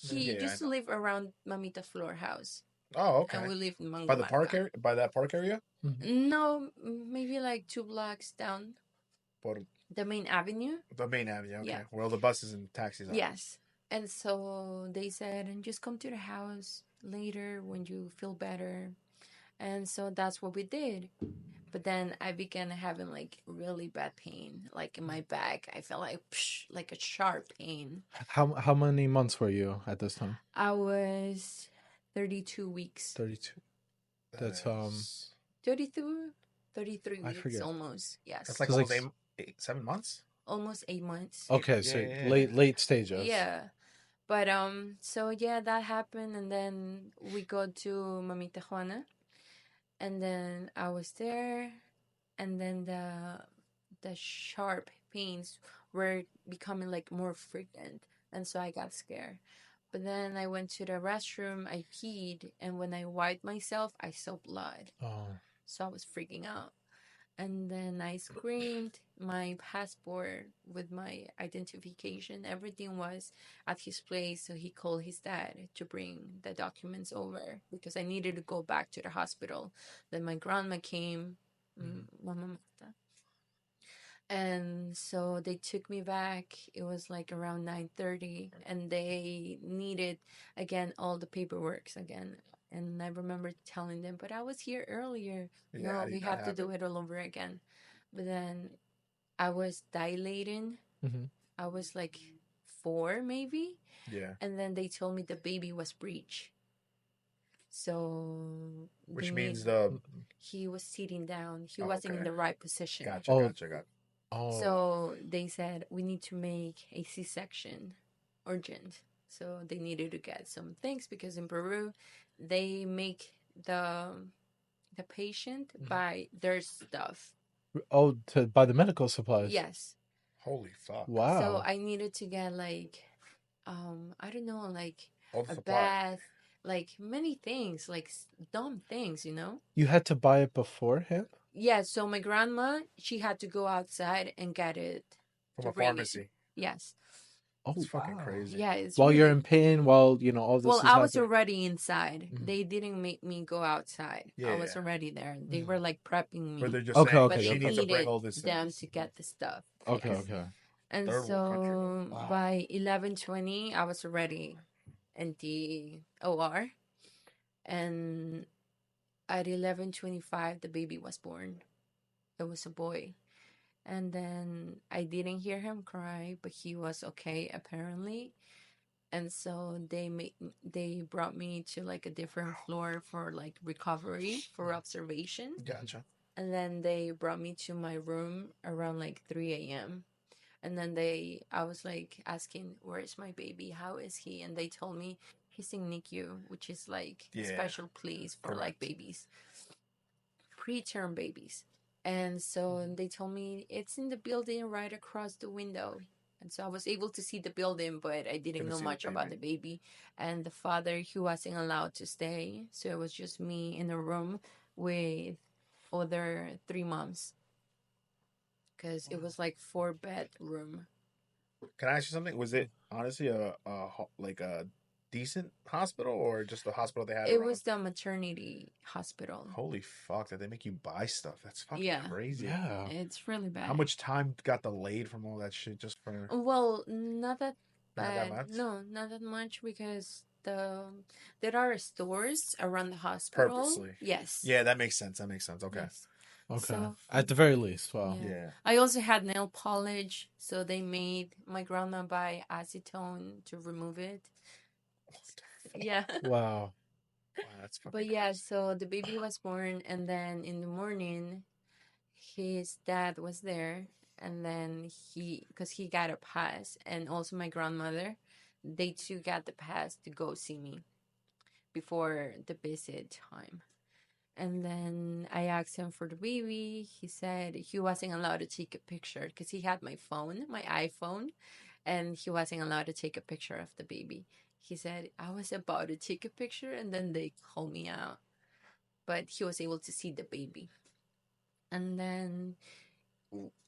Yeah. he Yeah, I used to know. live around Mamita's floor house, Oh, and okay. we lived in By the park Manguamarca. area. By that park area. Mhm. No, maybe like 2 blocks down Por the main avenue. the main avenue. Yeah. Okay. Well, the buses and taxis are. Yes. And so they said, and just come to the house later when you feel better. And so that's what we did. But then I began having like really bad pain, like in my back. I felt like like a sharp pain. How many months were you at this time? I was 32 weeks. 32. That's That's 32, 33 I weeks forget. almost. Yes. that's like So it's almost like 7 months. Almost 8 months. okay, Yeah, so yeah, yeah. late stages. Yeah. But so yeah, that happened, and then we go to Mamita Juana, and then I was there, and then the sharp pains were becoming like more frequent, and so I got scared. But then I went to the restroom, I peed, and when I wiped myself, I saw blood. Oh. So I was freaking out. And then I screamed. My passport with my identification, everything was at his place. So he called his dad to bring the documents over because I needed to go back to the hospital. Then my grandma came, Mhm. Mama Marta, and so they took me back. It was like around 9:30, and they needed again all the paperwork again. And I remember telling them, but I was here earlier. Yeah, how No, do you we not have to have it? do it all over again. But then I was dilating I was like 4 maybe. Yeah. And then they told me the baby was breech. So Which they means need, he was sitting down. He Oh, wasn't in okay. the right position. Gotcha. Oh. Gotcha. Oh. So they said we need to make a C-section urgent. So they needed to get some things because in Peru they make the patient buy their stuff. Oh, to buy the medical supplies. Yes. Holy fuck. Wow. So I needed to get like I don't know, like All the a supply. bath, like many things, like dumb things, you know? You had to buy it beforehand? Yeah, so my grandma, she had to go outside and get it From to a bring pharmacy. it. Yes. Oh, It's fucking wow. crazy. Yeah, it's While you're really... in pain, while, you know, all this Well, is I was happening. already inside. Mhm. They didn't make me go outside. Yeah, I was yeah. already there. They were like prepping But me. they're just Okay, saying okay, But she they needs to bring needed all this them things. to get the stuff. Okay, Yes. okay. And Third world country. so Wow. by 11:20, I was already in the OR. And at 11:25, the baby was born. It was a boy. And then I didn't hear him cry, but he was okay apparently. And so they brought me to like a different floor for like recovery for observation. Gotcha. And then they brought me to my room around like 3 a.m. And then I was like asking, where is my baby? How is he? And they told me he's in NICU, which is like a Yeah. special place for like Correct. babies, preterm babies. And so they told me it's in the building right across the window. And so I was able to see the building, but I didn't Couldn't know see the much about the baby. And the father, he wasn't allowed to stay. So it was just me in a room with other 3 moms. Because it was like 4-bed room. Can I ask you something? Was it honestly like a decent hospital or just a hospital they had It around? was the maternity hospital. Holy fuck! Did they make you buy stuff? That's fucking Yeah. crazy. Yeah. It's really bad. How much time got delayed from all that shit just for Well, not that not that bad. much? No, not that much because there are stores around the hospital. Purposely. Yes. Yeah, that makes sense. That makes sense. Okay. Yes. Okay. So, At the very least, wow. yeah. Yeah. I also had nail polish, so they made my grandma buy acetone to remove it. Yeah. Wow. Wow, that's fucking But yeah, crazy. so the baby was born, and then in the morning, his dad was there, and then because he got a pass, and also my grandmother, they too got the pass to go see me before the visit time. And then I asked him for the baby. He said he wasn't allowed to take a picture because he had my phone, my iPhone, and he wasn't allowed to take a picture of the baby. He said I was about to take a picture, and then they called me out, but he was able to see the baby. And then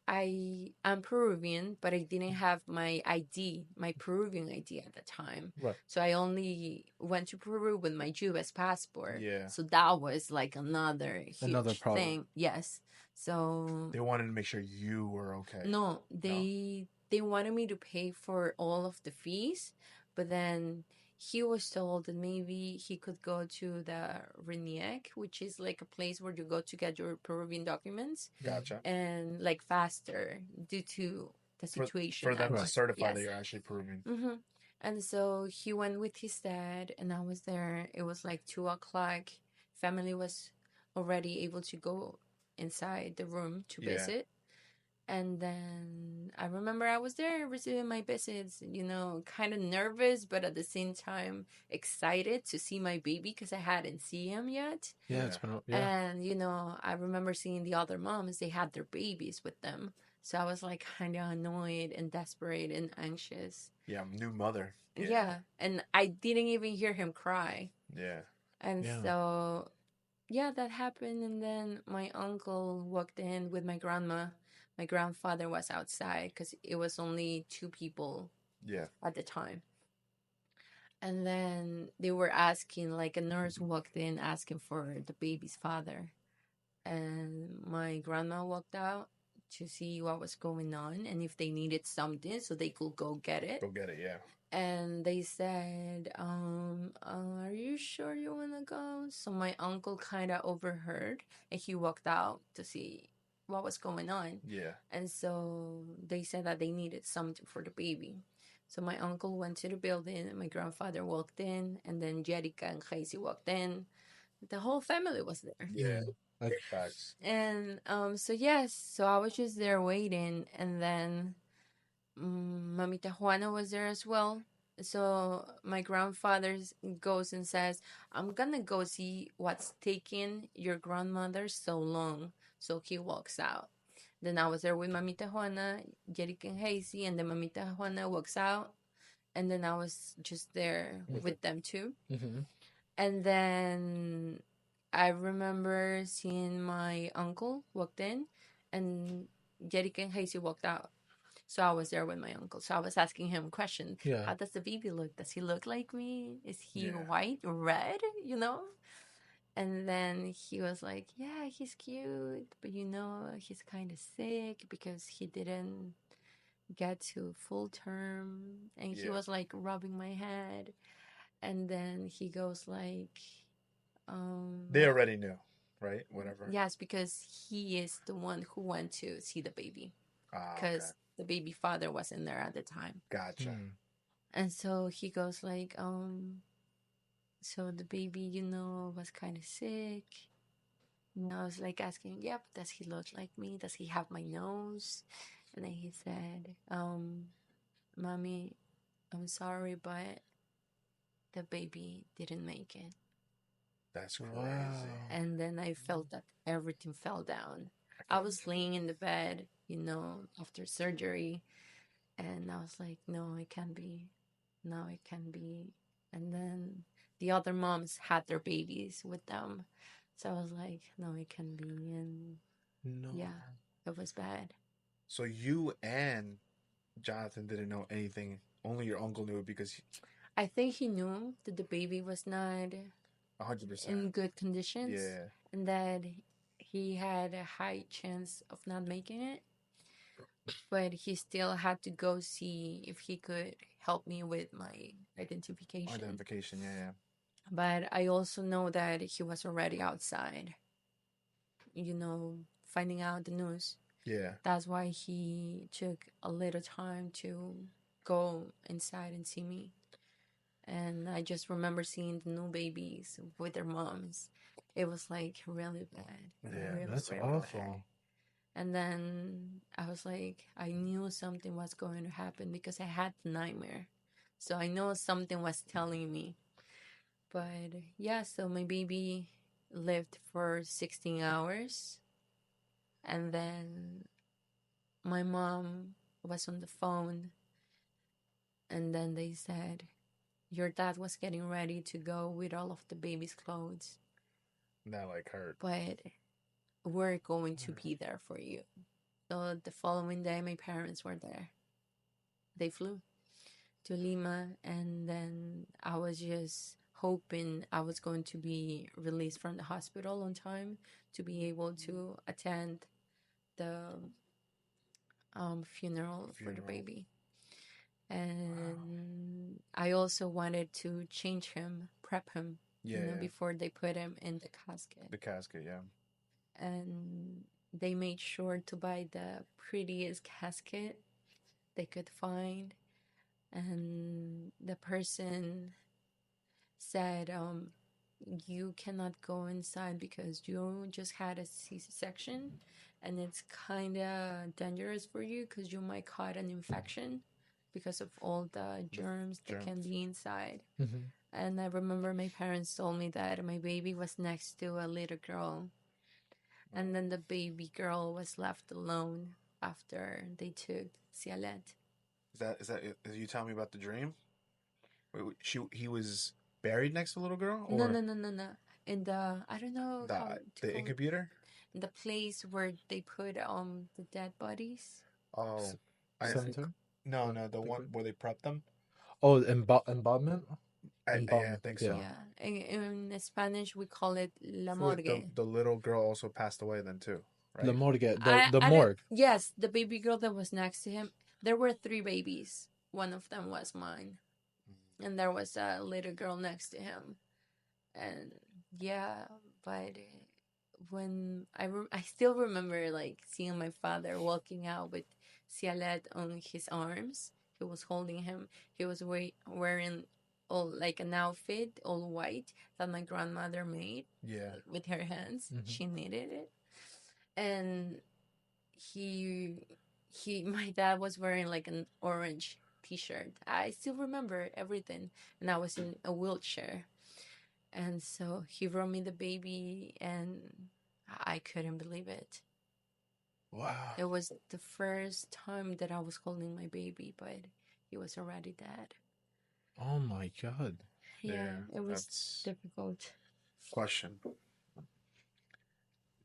I'm Peruvian, but I didn't have my ID, my Peruvian ID at the time. Right. So I only went to Peru with my US passport. Yeah. So that was like another huge problem. thing. Yes. So They wanted to make sure you were okay. no, they wanted me to pay for all of the fees, but then he was told that maybe he could go to the RENIEC, which is like a place where you go to get your Peruvian documents, Gotcha. and like faster due to the situation. For them I to was. certify Yes. that you're actually Peruvian. Mm-hmm. And so he went with his dad, and I was there. It was like 2 o'clock. Family was already able to go inside the room to Yeah. visit. And then I remember I was there receiving my visits, kind of nervous, but at the same time excited to see my baby because I hadn't seen him yet. Yeah, it's been yeah. And, I remember seeing the other moms, they had their babies with them. So I was like kind of annoyed and desperate and anxious. Yeah, new mother. Yeah. And I didn't even hear him cry. Yeah. And Yeah. so, yeah, that happened. And then my uncle walked in with my grandma. My grandfather was outside because it was only 2 people Yeah. at the time. And then they were asking, like a nurse walked in asking for the baby's father. And my grandma walked out to see what was going on and if they needed something so they could go get it. Go get it, yeah. And they said, are you sure you want to go? So my uncle kind of overheard and he walked out to see what was going on. Yeah. And so they said that they needed something for the baby. So my uncle went to the building, and my grandfather walked in, and then Jerica and Casey walked in. The whole family was there. Yeah. Like, Big facts. And so yes, so I was just there waiting, and then Mamita Juana was there as well. So my grandfather goes and says, "I'm gonna go see what's taking your grandmother so long." So he walks out. Then I was there with Mamita Juana, Jerick and Hazy, and then Mamita Juana walks out, and then I was just there with them too. mm-hmm. And then I remember seeing my uncle walked in, and Jerick and Hazy walked out. So I was there with my uncle. So I was asking him questions. Yeah. How does the baby look? Does he look like me? Is he Yeah. white or red? You know? And then he was like, yeah, he's cute, but he's kind of sick because he didn't get to full term. And he Yeah. was like rubbing my head. And then he goes like, They already knew, right? Whatever. yes, because he is the one who went to see the baby. Ah, okay. Because the baby father wasn't there at the time. Gotcha. And so he goes like, so the baby, was kind of sick. I was like asking, yep, does he look like me? Does he have my nose? And then he said, Mommy, I'm sorry, but the baby didn't make it. That's crazy. Wow. And then I felt that everything fell down. I was laying in the bed, after surgery. And I was like, no, it can't be. No, it can't be. And then the other moms had their babies with them. So I was like, no, it can be. And No. yeah, it was bad. So you and Jonathan didn't know anything. Only your uncle knew because I think he knew that the baby was not 100%. in good conditions. Yeah. And that he had a high chance of not making it. But he still had to go see if he could help me with my identification. Identification, yeah. But I also know that he was already outside, finding out the news. Yeah. That's why he took a little time to go inside and see me. And I just remember seeing the new babies with their moms. It was like really bad. Yeah, really, That's really awful. bad. And then I was like, I knew something was going to happen because I had the nightmare. So I know something was telling me. But yeah, so my baby lived for 16 hours. And then my mom was on the phone. And then they said, your dad was getting ready to go with all of the baby's clothes. That like hurt. But we're going to be there for you. So the following day, my parents were there. They flew to Lima, and then I was just hoping I was going to be released from the hospital on time to be able to attend the funeral for the baby. And I also wanted to change him, prep him, before they put him in the casket. The casket, yeah. And they made sure to buy the prettiest casket they could find. And the person said, you cannot go inside because you just had a C-section and it's kind of dangerous for you because you might caught an infection because of all the germs that can be inside. Mm-hmm. And I remember my parents told me that my baby was next to a little girl. And then the baby girl was left alone after they took Cialet. Is you telling me about the dream? Wait, he was buried next to a little girl? Or No. In the, I don't know how to the call incubator? it. The place where they put the dead bodies. Oh, Cemetery? No, the one where they prep them. Oh, embalmment? Yeah, I think so. Yeah. In Spanish, we call it la So morgue. the little girl also passed away then too, right? La morgue. The morgue. Yes, the baby girl that was next to him. There were 3 babies. One of them was mine. And there was a little girl next to him. And yeah, but I still remember like seeing my father walking out with Cialet on his arms. He was holding him. He was wearing all like an outfit, all white that my grandmother made Yeah. like, with her hands. Mhm. She knitted it, and he my dad was wearing like an orange t-shirt. I still remember everything, and I was in a wheelchair. And so he brought me the baby, and I couldn't believe it. Wow. It was the first time that I was holding my baby, but he was already dead. Oh my god. Yeah, it was That's difficult. question.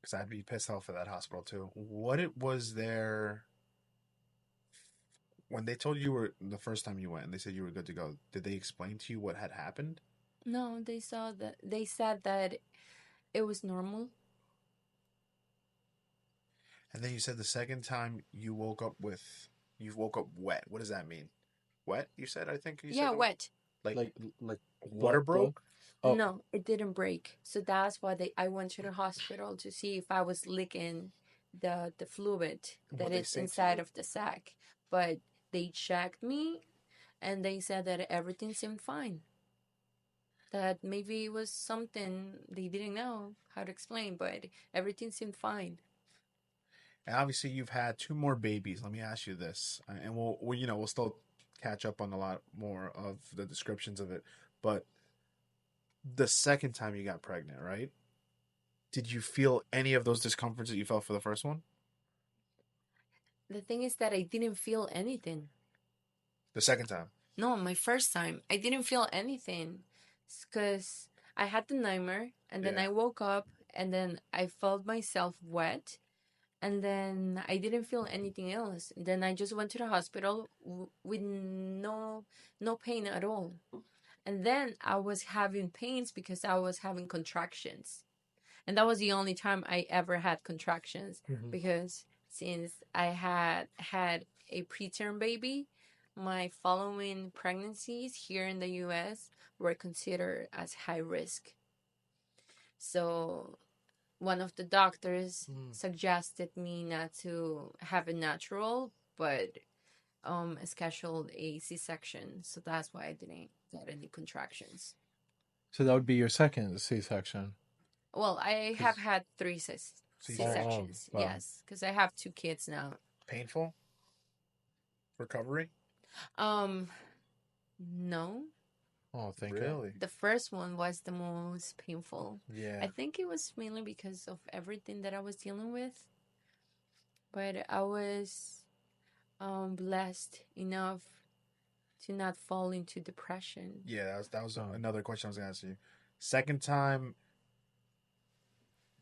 Because I'd be pissed off for that hospital too. What it was there when they told you were the first time you went and they said you were good to go? Did they explain to you what had happened? No, they said that it was normal. And then you said the second time you woke up wet. What does that mean? Wet? You said I think you Yeah, said wet. Like water blood, blood? broke. Oh, No, it didn't break. So that's why I went to the hospital to see if I was leaking the fluid What that they is say to inside you? of the sac. But they checked me, and they said that everything seemed fine. That maybe it was something they didn't know how to explain, but everything seemed fine. And obviously you've had two more babies. Let me ask you this, and we'll still catch up on a lot more of the descriptions of it. But the second time you got pregnant, right? Did you feel any of those discomforts that you felt for the first one? The thing is that I didn't feel anything. The second time. No, my first time, I didn't feel anything because I had the nightmare, and then Yeah. I woke up, and then I felt myself wet, and then I didn't feel anything else. Then I just went to the hospital with no pain at all. And then I was having pains because I was having contractions. And that was the only time I ever had contractions, mhm. because since I had a preterm baby, my following pregnancies here in the US were considered as high risk. So one of the doctors Mm. suggested me not to have a natural, but scheduled a C-section. So that's why I didn't get any contractions. So that would be your second C-section. Well, I have 'Cause- had three C-section. C-sections. Wow. Yes, because I have two kids now. Painful recovery. Um, no. Oh, thank God. Really? The first one was the most painful. Yeah. I think it was mainly because of everything that I was dealing with. But I was blessed enough to not fall into depression. Yeah, that was Oh. another question I was gonna ask you. Second time,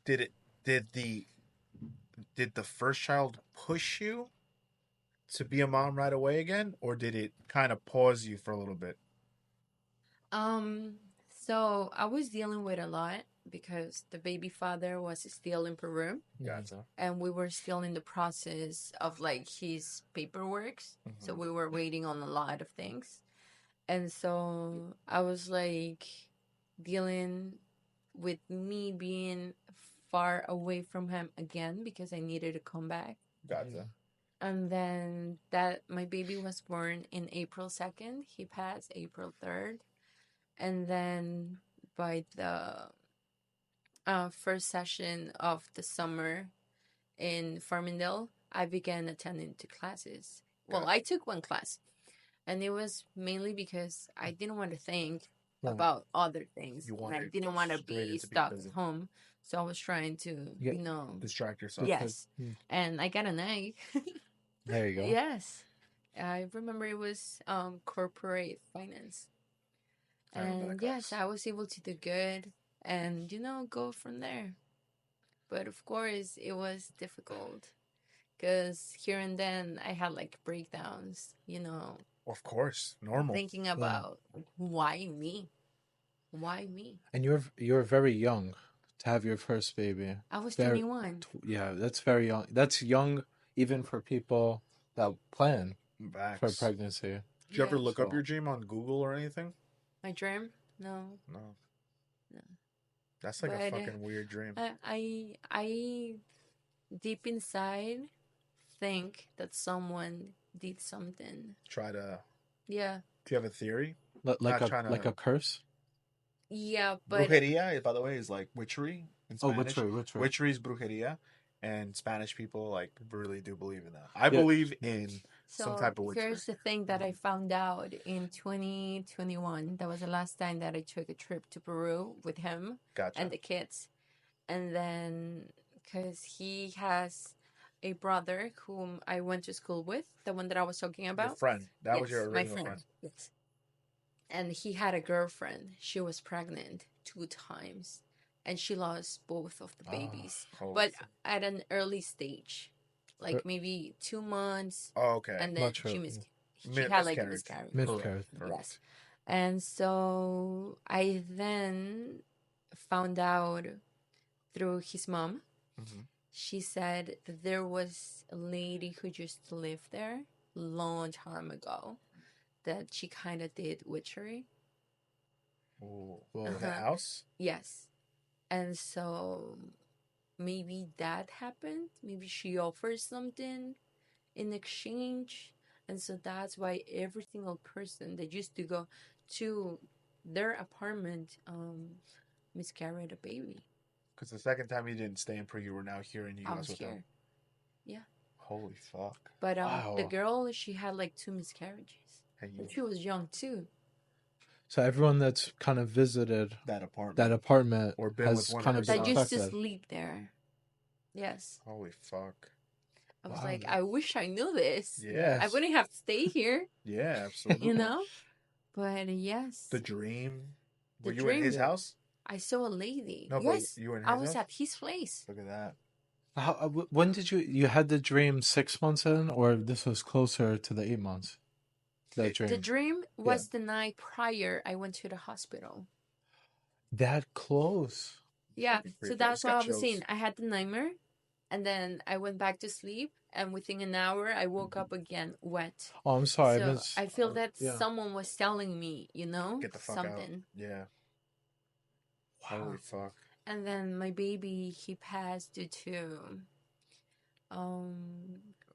did it did the first child push you to be a mom right away again, or did it kind of pause you for a little bit? Um, so I was dealing with a lot because the baby father was still in Peru, Gotcha. and we were still in the process of like his paperwork. So we were waiting on a lot of things. And so I was like dealing with me being far away from him again because I needed to come back. Gotcha. And then that my baby was born in April 2nd. He passed April 3rd. And then by the first session of the summer in Farmingdale, I began attending to classes. Well, Gotcha. I took one class, and it was mainly because I didn't want to think Right. about other things, You and I wanted didn't want to straight be into being stuck busy. at home. So I was trying to, Yeah. Distract yourself. yes, Mm. and I got an A. There you go. Yes, I remember it was corporate finance, I remember that and yes, class. I was able to do good, and go from there. But of course, it was difficult because here and then I had like breakdowns, Of course, normal. thinking about why me? Why me? And you're very young to have your first baby. I was Very, 21. yeah, that's very young. That's young even for people that plan for Facts. pregnancy. Did you ever Yes. look up So- your dream on Google or anything? My dream? No, No. no. That's like a But fucking weird dream. I deep inside think that someone did something. Try to. Yeah. Do you have a theory? Like Not a trying like to. a curse. Yeah, but Brujeria, by the way, is like witchery in Oh, Spanish. witchery. Witchery is brujeria, and Spanish people like really do believe in that. I Yeah. believe in some so type of witchery. here's the thing that I found out in 2021. That was the last time that I took a trip to Peru with him Gotcha. and the kids. And then, because he has a brother whom I went to school with, the one that I was talking Your about. friend. That was Yes, your my original friend. friend. Yes. And he had a girlfriend. She was pregnant 2 times. And she lost both of the babies. But at an early stage. Like maybe 2 months. Oh, okay. And then Not she true. she had like a Miscarriage. miscarriage. Miscarriage. Yes. And so I then found out through his mom. Mhm. She said that there was a lady who used to live there long time ago that she kind of did witchery. Ooh. Whoa. The house? Yes. And so maybe that happened. Maybe she offered something in exchange. And so that's why every single person that used to go to their apartment miscarried a baby. Because the second time you didn't stay in Peru, you were now here in the I U.S. was with them. here. Yeah. Holy fuck. But the Wow. girl, she had like 2 miscarriages. And And she was young too. So everyone that's kind of visited that apartment. that apartment Or been has with one kind of been That person. used to affected. sleep there. Yes. Holy fuck. I was Wow. like, I wish I knew this. Yeah. I wouldn't have to stay here, Yeah, absolutely. you know? But yes. The dream. The Were you in dream. his house? I saw a lady. No, Yes. but you were in his I was house? at his place. Look at that. When did you had the dream 6 months in, or this was closer to the 8 months? That dream. The dream was the night prior I went to the hospital. That close. Yeah. So that's got what I was chills. saying. I had the nightmare and then I went back to sleep and within an hour I woke up again wet. Oh, I'm sorry. So I feel that yeah. someone was telling me, you know, Get the fuck something. out. Yeah. Wow. Holy fuck. And then my baby, he passed due to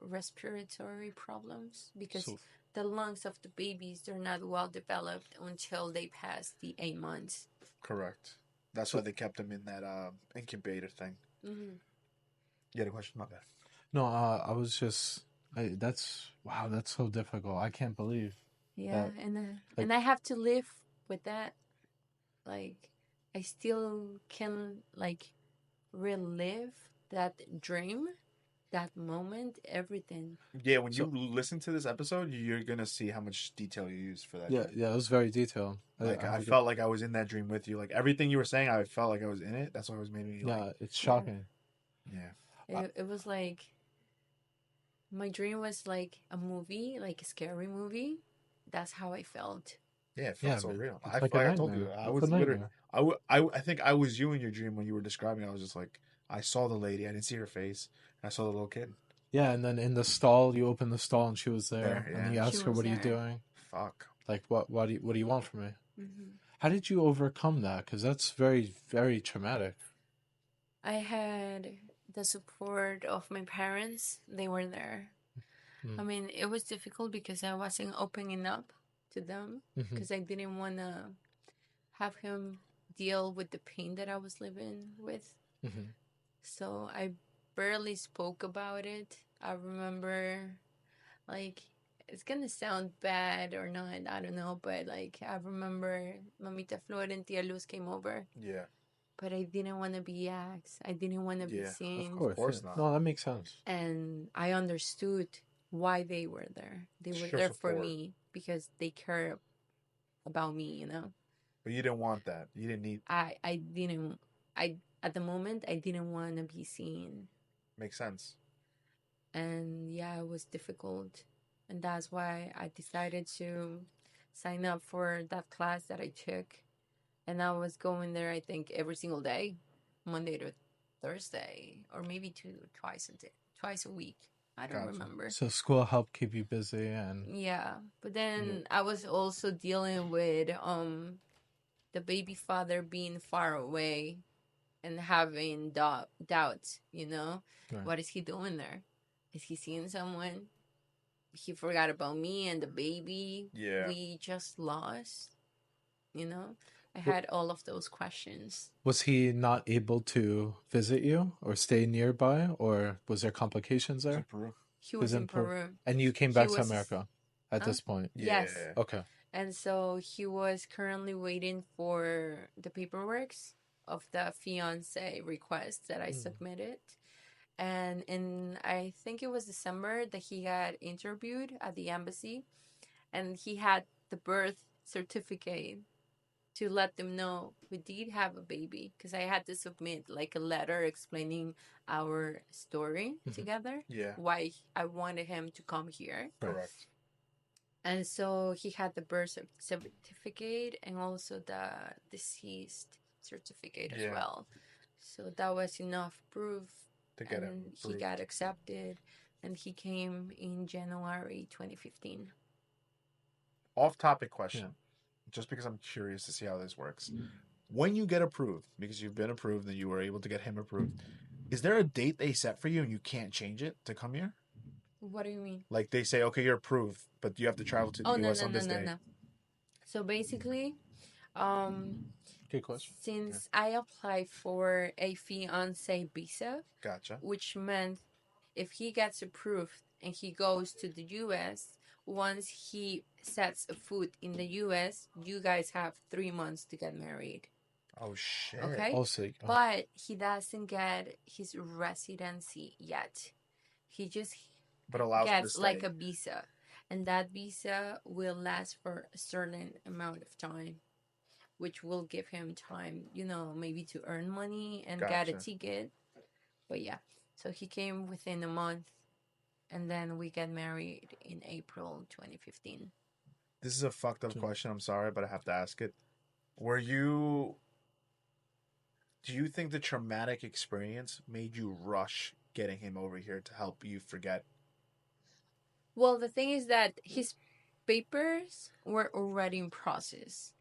respiratory problems because So- the lungs of the babies, they're not well developed until they pass the 8 months. Correct. That's why they kept him in that incubator thing. Mm-hmm. You had a question? My bad. No, I was just. That's wow. That's so difficult. I can't believe. Yeah, that, and I have to live with that. Like, I still can like relive that dream, that moment, everything. Yeah, when you listen to this episode, you're gonna see how much detail you used for that. Yeah, dream. yeah. It was very detailed. Like I felt like I was in that dream with you. Like everything you were saying, I felt like I was in it. That's why it was made me. Yeah, Like, it's shocking. yeah. It was like my dream was like a movie, like a scary movie. That's how I felt. Yeah, it felt so but real. it's I, like like a I told you, nightmare. I It's was a literally. nightmare. I think I was you in your dream when you were describing. I was just like, I saw the lady. I didn't see her face. I saw the little kid. Yeah, and then in the stall, you open the stall and she was there, There, and yeah. you ask She her, was "What are you there. doing? Fuck. Like, what do you want from me?" Mm-hmm. How did you overcome that? Because that's very, very traumatic. I had the support of my parents. They were there. Mm. I mean, it was difficult because I wasn't opening up to them Mhm. because I didn't want to have him deal with the pain that I was living with. Mhm. So I barely spoke about it. I remember, like, it's gonna sound bad or not, I don't know, but like, I remember Mamita Flor and Tia Luz came over, Yeah. but I didn't want to be asked. I didn't want to be Yeah, seen. Of course not. No, that makes sense. And I understood why they were there. They were Sheer there for support. me because they care about me, you know. But you didn't want that. You didn't need. I didn't I at the moment I didn't want to be seen. Makes sense. And yeah, it was difficult. And that's why I decided to sign up for that class that I took. And I was going there I think every single day, Monday to Thursday, or maybe twice a week. I don't Gotcha. remember. So school helped keep you busy, and Yeah, but then I was also dealing with the baby father being far away. and having doubts, you know? Right. What is he doing there? Is he seeing someone? He forgot about me and the baby Yeah. we just lost, you know? I had all of those questions. Was he not able to visit you or stay nearby, or was there complications To there? Peru. He was in Peru. Peru. And you came He back to was America at Huh? this point. Yes. Yeah. Okay. And so he was currently waiting for the paperwork of the fiance request that I submitted. And I think it was December that he got interviewed at the embassy, and he had the birth certificate to let them know we did have a baby, because I had to submit like a letter explaining our story together, Yeah. why I wanted him to come here. Correct. And so he had the birth certificate and also the deceased certificate as Yeah. well. So that was enough proof. To get him And he approved. got accepted, and he came in January 2015. Off-topic question. Just because I'm curious to see how this works. When you get approved, because you've been approved and you were able to get him approved, is there a date they set for you and you can't change it to come here? What do you mean? Like they say, okay, you're approved, but you have to travel to the US on this day. No. So basically, Good question. since I applied for a fiance visa, Gotcha. which meant if he gets approved and he goes to the US, once he sets a foot in the US, you guys have 3 months to get married. Oh shit. Okay? Also, But he doesn't get his residency yet. He just But allows him to gets stay. like a visa. And that visa will last for a certain amount of time, which will give him time, you know, maybe to earn money and get a Gotcha. ticket. But yeah, so he came within a month, and then we got married in April 2015. This is a fucked up question. I'm sorry, but I have to ask it. Do you think the traumatic experience made you rush getting him over here to help you forget? Well, the thing is that his papers were already in process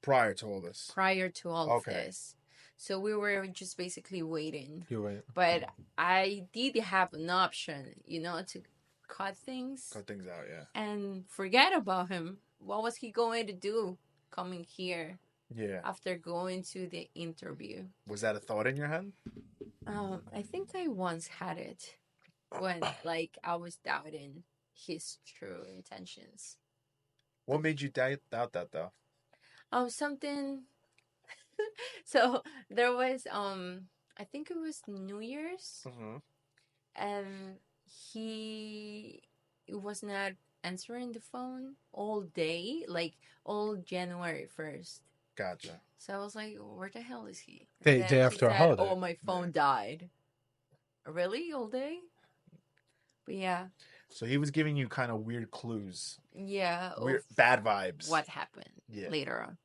Prior to all this. prior to all of Okay. this. So we were just basically waiting. you're right. But I did have an option, you know, to cut things Cut things out, yeah. and forget about him. What was he going to do coming here Yeah. after going to the interview? Was that a thought in your head? I think I once had it when, like, I was doubting his true intentions. What made you doubt that though? Something. So there was, I think it was New Year's, Mm-hmm. and he was not answering the phone all day, like all January 1st. Gotcha. So I was like, where the hell is he? Day And then after a said, holiday. oh, my phone died. Really? All day? But yeah. So he was giving you kind of weird clues. Yeah. Weird, of bad vibes. what happened Yeah. later on.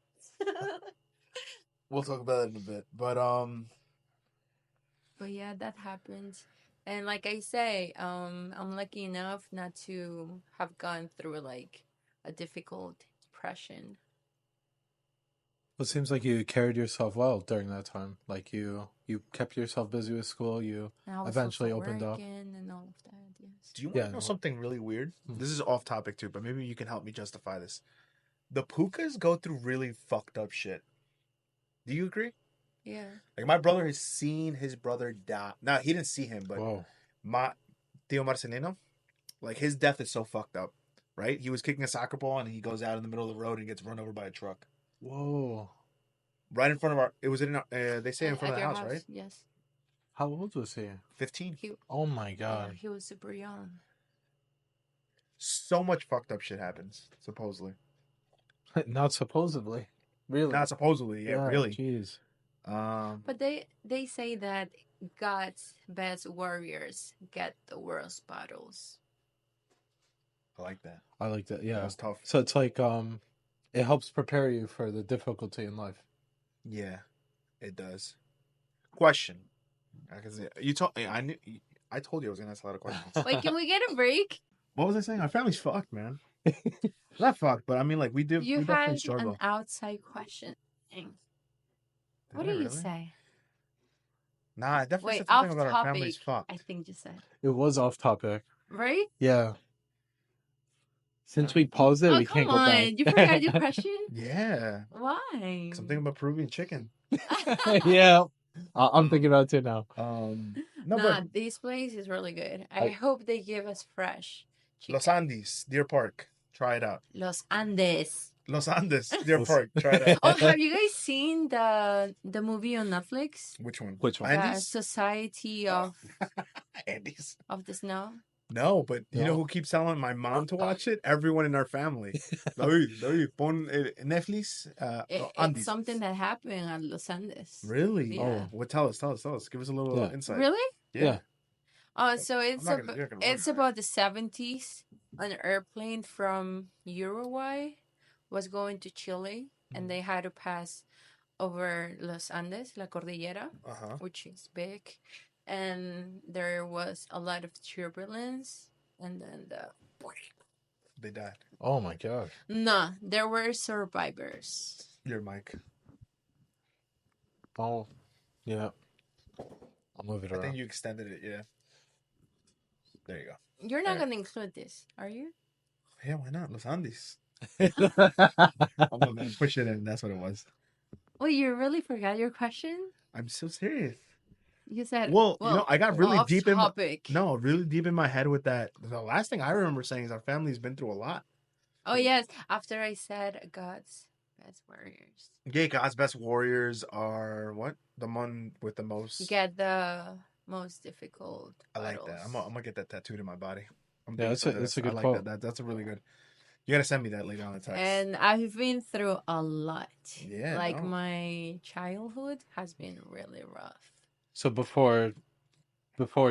We'll talk about it in a bit. But But yeah, that happened. And like I say, I'm lucky enough not to have gone through like a difficult depression. Well, it seems like you carried yourself well during that time. Like you kept yourself busy with school. You And I was eventually also opened up. working and all of that. Yes. do you want to Yeah, know no. something really weird? This is off topic too, but maybe you can help me justify this. The Pucas go through really fucked up shit. Do you agree? Yeah. Like my brother has seen his brother die. Now he didn't see him, but Whoa. my Tio Marcelino, like his death is so fucked up, right? He was kicking a soccer ball and he goes out in the middle of the road and gets run over by a truck. Whoa. Right in front of our. It was in. They say in front of the At your house, right? Yes. How old was he? 15. Oh my Yeah, god. he was super young. So much fucked up shit happens. Supposedly, Not supposedly. Really? not supposedly. Yeah, really. Jeez. But they say that God's best warriors get the worst battles. I like that. I like that. Yeah. That was tough. So it's like it helps prepare you for the difficulty in life. Yeah, it does. Question. You told I knew. I told you I was gonna ask a lot of questions. Wait, can we get a break? What was I saying? Our family's fucked, man. Not fucked, but I mean, like we do. You we definitely had struggle. an outside question. What Did do I you really? say? Nah, I definitely Wait, said off something about our family's topic. I fucked. think you said. It was off topic. Right? Yeah. Since we paused it, Oh, we can't come go back. on. You forgot your question? Yeah. Why? Something about Peruvian chicken. Yeah. I'm thinking about it too now. No, Nah, but this place is really good. I hope they give us fresh Los chicken. Andes, Deer Park. Try it out. Los Andes. Los Andes, Deer Park. Try it out. Oh, have you guys seen the movie on Netflix? Which one? Which one? The Andes? Society Oh. Andes. of the Snow. No, but you know No. who keeps telling my mom to watch it? Everyone in our family. David, pon Netflix. It's Andes. something that happened at Los Andes. Really? Yeah. Oh. Well, tell us. Give us a little Yeah. insight. Really? Yeah. So it's not gonna- you're not gonna it's about the 70s. An airplane from Uruguay was going to Chile, and they had to pass over Los Andes, La Cordillera, Uh-huh. which is big, and there was a lot of turbulence, and then They died. Oh my god. no, there were survivors. Your mic. Oh. Yeah. I'll move it I around. think you extended it, yeah. There you go. You're not There. gonna include this, are you? Yeah, why not? Los Andes. I'm gonna push it in. That's what it was. Wait, you really forgot your question? I'm so serious. You said, Well, you know, I got really off deep topic. really deep in my head with that. The last thing I remember saying is our family's been through a lot. Oh yes, after I said God's best warriors. Yeah, God's best warriors are what? The one with the most. Get the most difficult I like battles. that. I'm gonna get that tattooed in my body. Yeah, that's a good I like quote. That's a really good. You gotta send me that later on the text. And I've been through a lot. Yeah, Like no. my childhood has been really rough. So before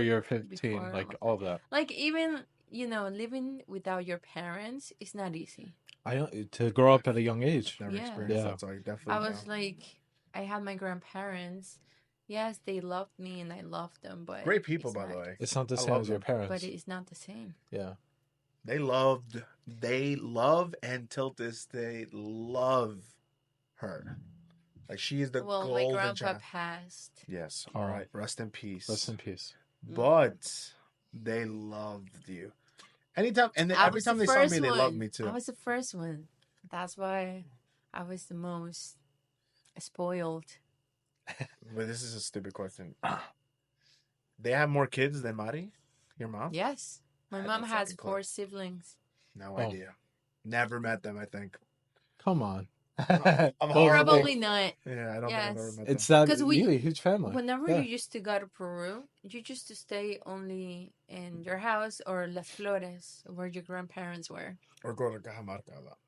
you're 15, Before- like all that. Like even, living without your parents is not easy. To grow up at a young age. Never Yeah. experienced Yeah. that, so I definitely. I was like, I had my grandparents. Yes, they loved me and I loved them, but great people, it's by the not- way. It's not the I same love as your them. parents. But it's not the same. Yeah. They love, and till this day love her. Like she is the Well, golden my grandpa child. passed. Yes. Oh. All right. Rest in peace. Rest in peace. But they loved you. Anytime, and then I every was time the they saw first me, they one. loved me too. I was the first one. That's why I was the most spoiled. But this is a stupid question. They have more kids than Mari, your mom? Yes. My I had mom no has fucking clue. 4 siblings. No Oh. idea. Never met them. I think. Come on. I'm Those- horrible. Probably not. Yeah, I don't think I've ever Yes. met It's them. that 'Cause we- really huge family. Whenever Yeah. you used to go to Peru, you used to stay only in your house or Las Flores, where your grandparents were. Or go to Cajamarca a lot.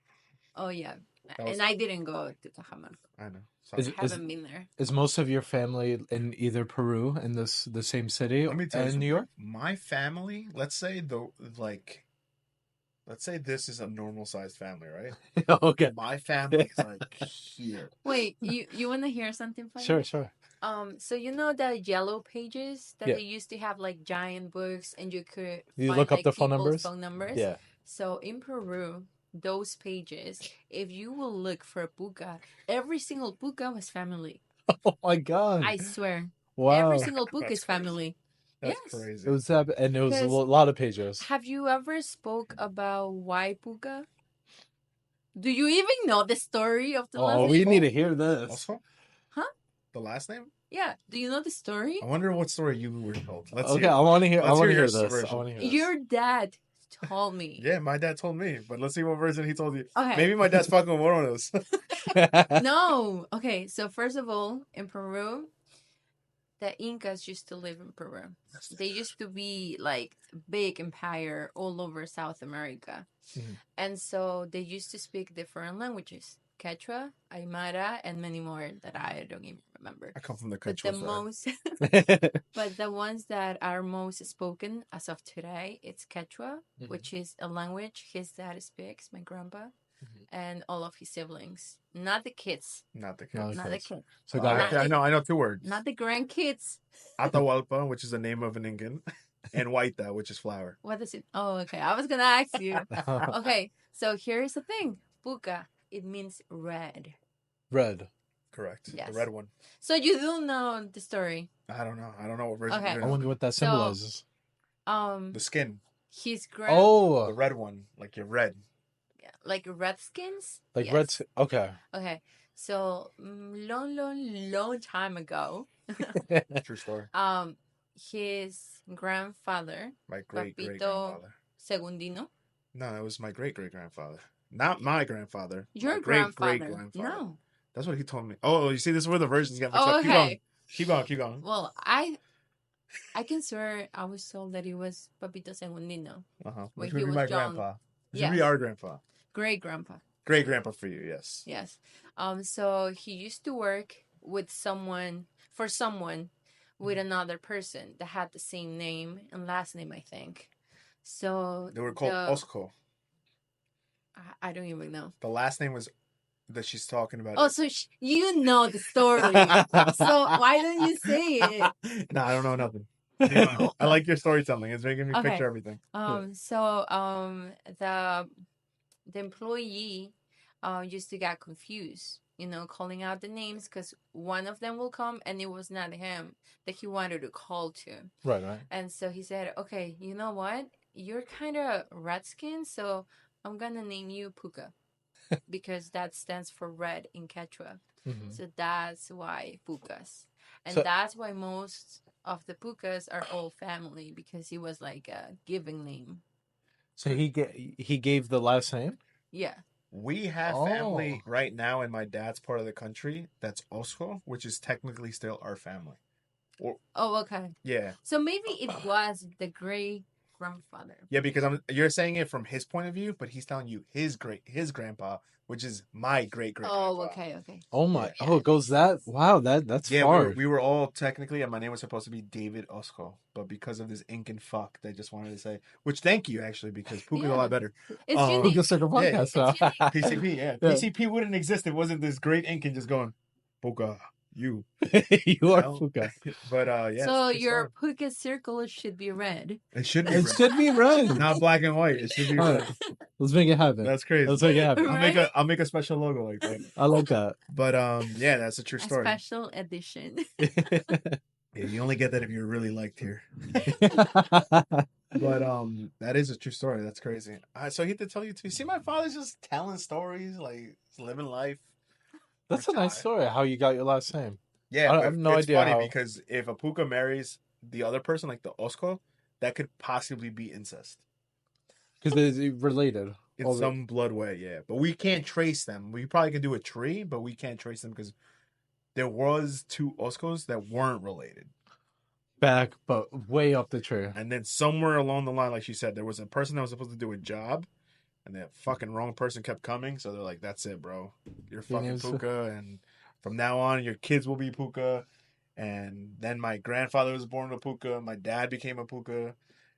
Oh, yeah. That was- And I didn't go to Cajamarca. I know. Is Sorry. I haven't been there. Is most of your family in either Peru in the same city Let me tell you and New York? My family, let's say this is a normal sized family, right? Okay. My family is like here. Wait, you want to hear something funny? Sure. So you know the yellow pages that Yeah. they used to have like giant books and you could You find, look up like, the phone people's numbers? phone numbers? Yeah. So in Peru, those pages, if you will look for a puca, every single puca was family. Oh my god. I swear. Wow. Every single puca That's is family. That's Yes. crazy. It was that, and it was a 'Cause- lot of pages. Have you ever spoke about why puca? Do you even know the story of the last Oh, name? we need to hear this. Also? Huh? The last name? Yeah. Do you know the story? I wonder what story you were told. Let's Okay, hear. I want to hear. I Let's want to hear hear your this. I version. want to hear this. Your dad told me. Yeah, my dad told me, but let's see what version he told you. Okay. Maybe my dad's fucking with one of those. No. Okay, so first of all, in Peru, the Incas used to live in Peru. They used to be like big empire all over South America. Mhm. And so they used to speak different languages. Quechua, Aymara, and many more that I don't even remember. I come from the But country. the most but the ones that are most spoken as of today, it's Quechua, Mhm. which is a language his dad speaks, my grandpa, Mhm. and all of his siblings. Not the kids. Not the No, kids. Not the kids. kids. So Oh, guys, okay, I know 2 words. Not the grandkids. Atahualpa, which is the name of an Incan, and Huayta, which is flower. What is it? Oh, okay. I was gonna ask you. Okay, so here's the thing. Puca, it means red. red. Correct. Yes. The red one. So you do know the story. I don't know. I don't know what version. Okay. you're I in. wonder what that So- symbolizes. The skin. His The Oh, red one. Like you're red. like Redskins. like Yes. red. Okay. Okay. So long time ago, True story. his grandfather, My great great Papito grandfather. Segundino. No, it was my great great grandfather. Not my grandfather. Your my great grandfather. great grandfather. No. That's what he told me. Oh, you see, this is where the versions get mixed Oh, up. okay. Keep going. Keep going. Well, I can swear I was told that it was Papito Segundino. Uh-huh. When Which he would be was my young. grandpa. Which Yes. would be our grandpa. Great grandpa. Great grandpa for you, yes. Yes. So he used to work with someone with another person that had the same name and last name, I think. So They were called Osco. I don't even know. The last name was that she's talking about. Oh, so you know the story. So why don't you say it? No, I don't know nothing. I like your storytelling. It's making me Okay. picture everything. So the employee used to get confused, calling out the names because one of them will come and it was not him that he wanted to call to. Right. And so he said, okay, you know what? You're kind of redskin, so I'm going to name you Puca because that stands for red in Quechua. Mm-hmm. So that's why Pucas. And So- that's why most of the Pucas are all family because he was like a giving name. So he gave the last name. Yeah. We have family right now in my dad's part of the country that's Osco, which is technically still our family. Oh, okay. Yeah. So maybe it was the great grandfather. Yeah, because you're saying it from his point of view, but he's telling you his grandpa, which is my great great. Oh, okay. Oh my! Yeah. Oh, it goes that? Wow, that's Yeah, far. we were all technically, and my name was supposed to be David Osco, but because of this Incan fuck, they just wanted to say, which thank you actually, because Puka's a lot better. It's unique. Pucacirclepodcast. Yeah, PCP, yeah. Yeah. PCP wouldn't exist if it wasn't this great Incan just going, Puka, you. You are know? Puka. But yeah. So it's your Puka circle should be red. it should be It red. should be red. Not black and white. It should be All red. right. Let's make it happen. That's crazy. Let's make it happen. Right? I'll make a special logo like that. I like that. But yeah, that's a true A story. special edition. Yeah, you only get that if you're really liked here. But that is a true story. That's crazy. So he had to tell you too. See, my father's just telling stories, like living life. That's a nice story. How you got your last name? Yeah, I have no it's idea funny how. because if a Puka marries the other person, like the Osco, that could possibly be incest Because they're related. in some blood way. Yeah, but we can't trace them. We probably can do a tree, but we can't trace them because there was two Oscos that weren't related. Back, but way up the tree. And then somewhere along the line, like she said, there was a person that was supposed to do a job, and that fucking wrong person kept coming. So they're like, "That's it, bro. You're fucking Puka, and from now on, your kids will be Puka." And then my grandfather was born a Puka. My dad became a Puka,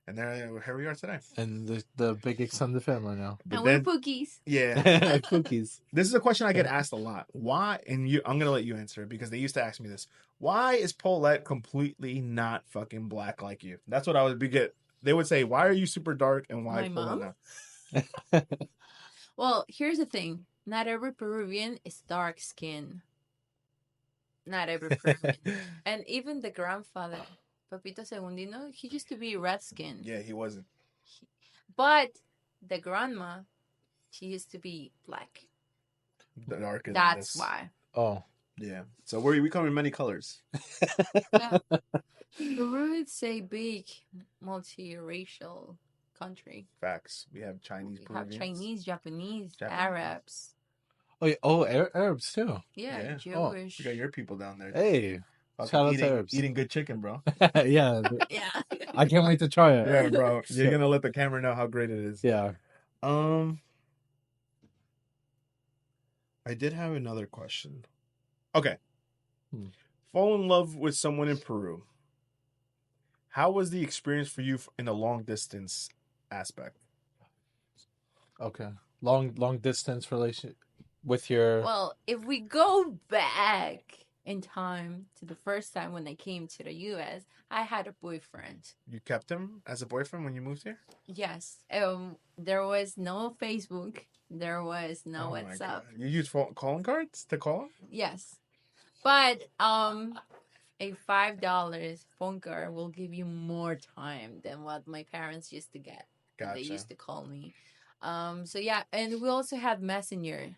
and here we are today. And the big extended family now. But And we're Pookies. yeah, Cookies. this is a question I get asked a lot. Why? And I'm gonna let you answer it because they used to ask me this. Why is Paulette completely not fucking black like you? That's what I would get. They would say, "Why are you super dark?" And why My Paulette mom? not? Well, here's the thing. Not every Peruvian is dark skin. Not every Peruvian. And even the grandfather, Papito Segundino, he used to be red skin. Yeah, he wasn't. But the grandma, she used to be black. Darker. That's why. Oh. Yeah. So we come in many colors. Yeah. Peru is a big multiracial country. Facts. We have Chinese. We have Peruvians. Chinese, Japanese, Japanese. Arabs. Oh, yeah. Oh, Arabs too. Yeah, Yeah. Jewish. You got your people down there. Hey. Fucking Shout out to Arabs. Eating good chicken, bro. Yeah. Yeah. I can't wait to try it. Yeah, bro. You're gonna let the camera know how great it is. Yeah. I did have another question. Okay. Fall in love with someone in Peru. How was the experience for you in a long distance aspect? Okay. Long distance relation with your. Well, if we go back in time to the first time when I came to the U.S., I had a boyfriend. You kept him as a boyfriend when you moved here? Yes. There was no Facebook. There was no Oh my WhatsApp. God. You used calling cards to call him? Yes. But a $5 phone card will give you more time than what my parents used to get. They Gotcha. used to call me. So yeah, and we also had Messenger.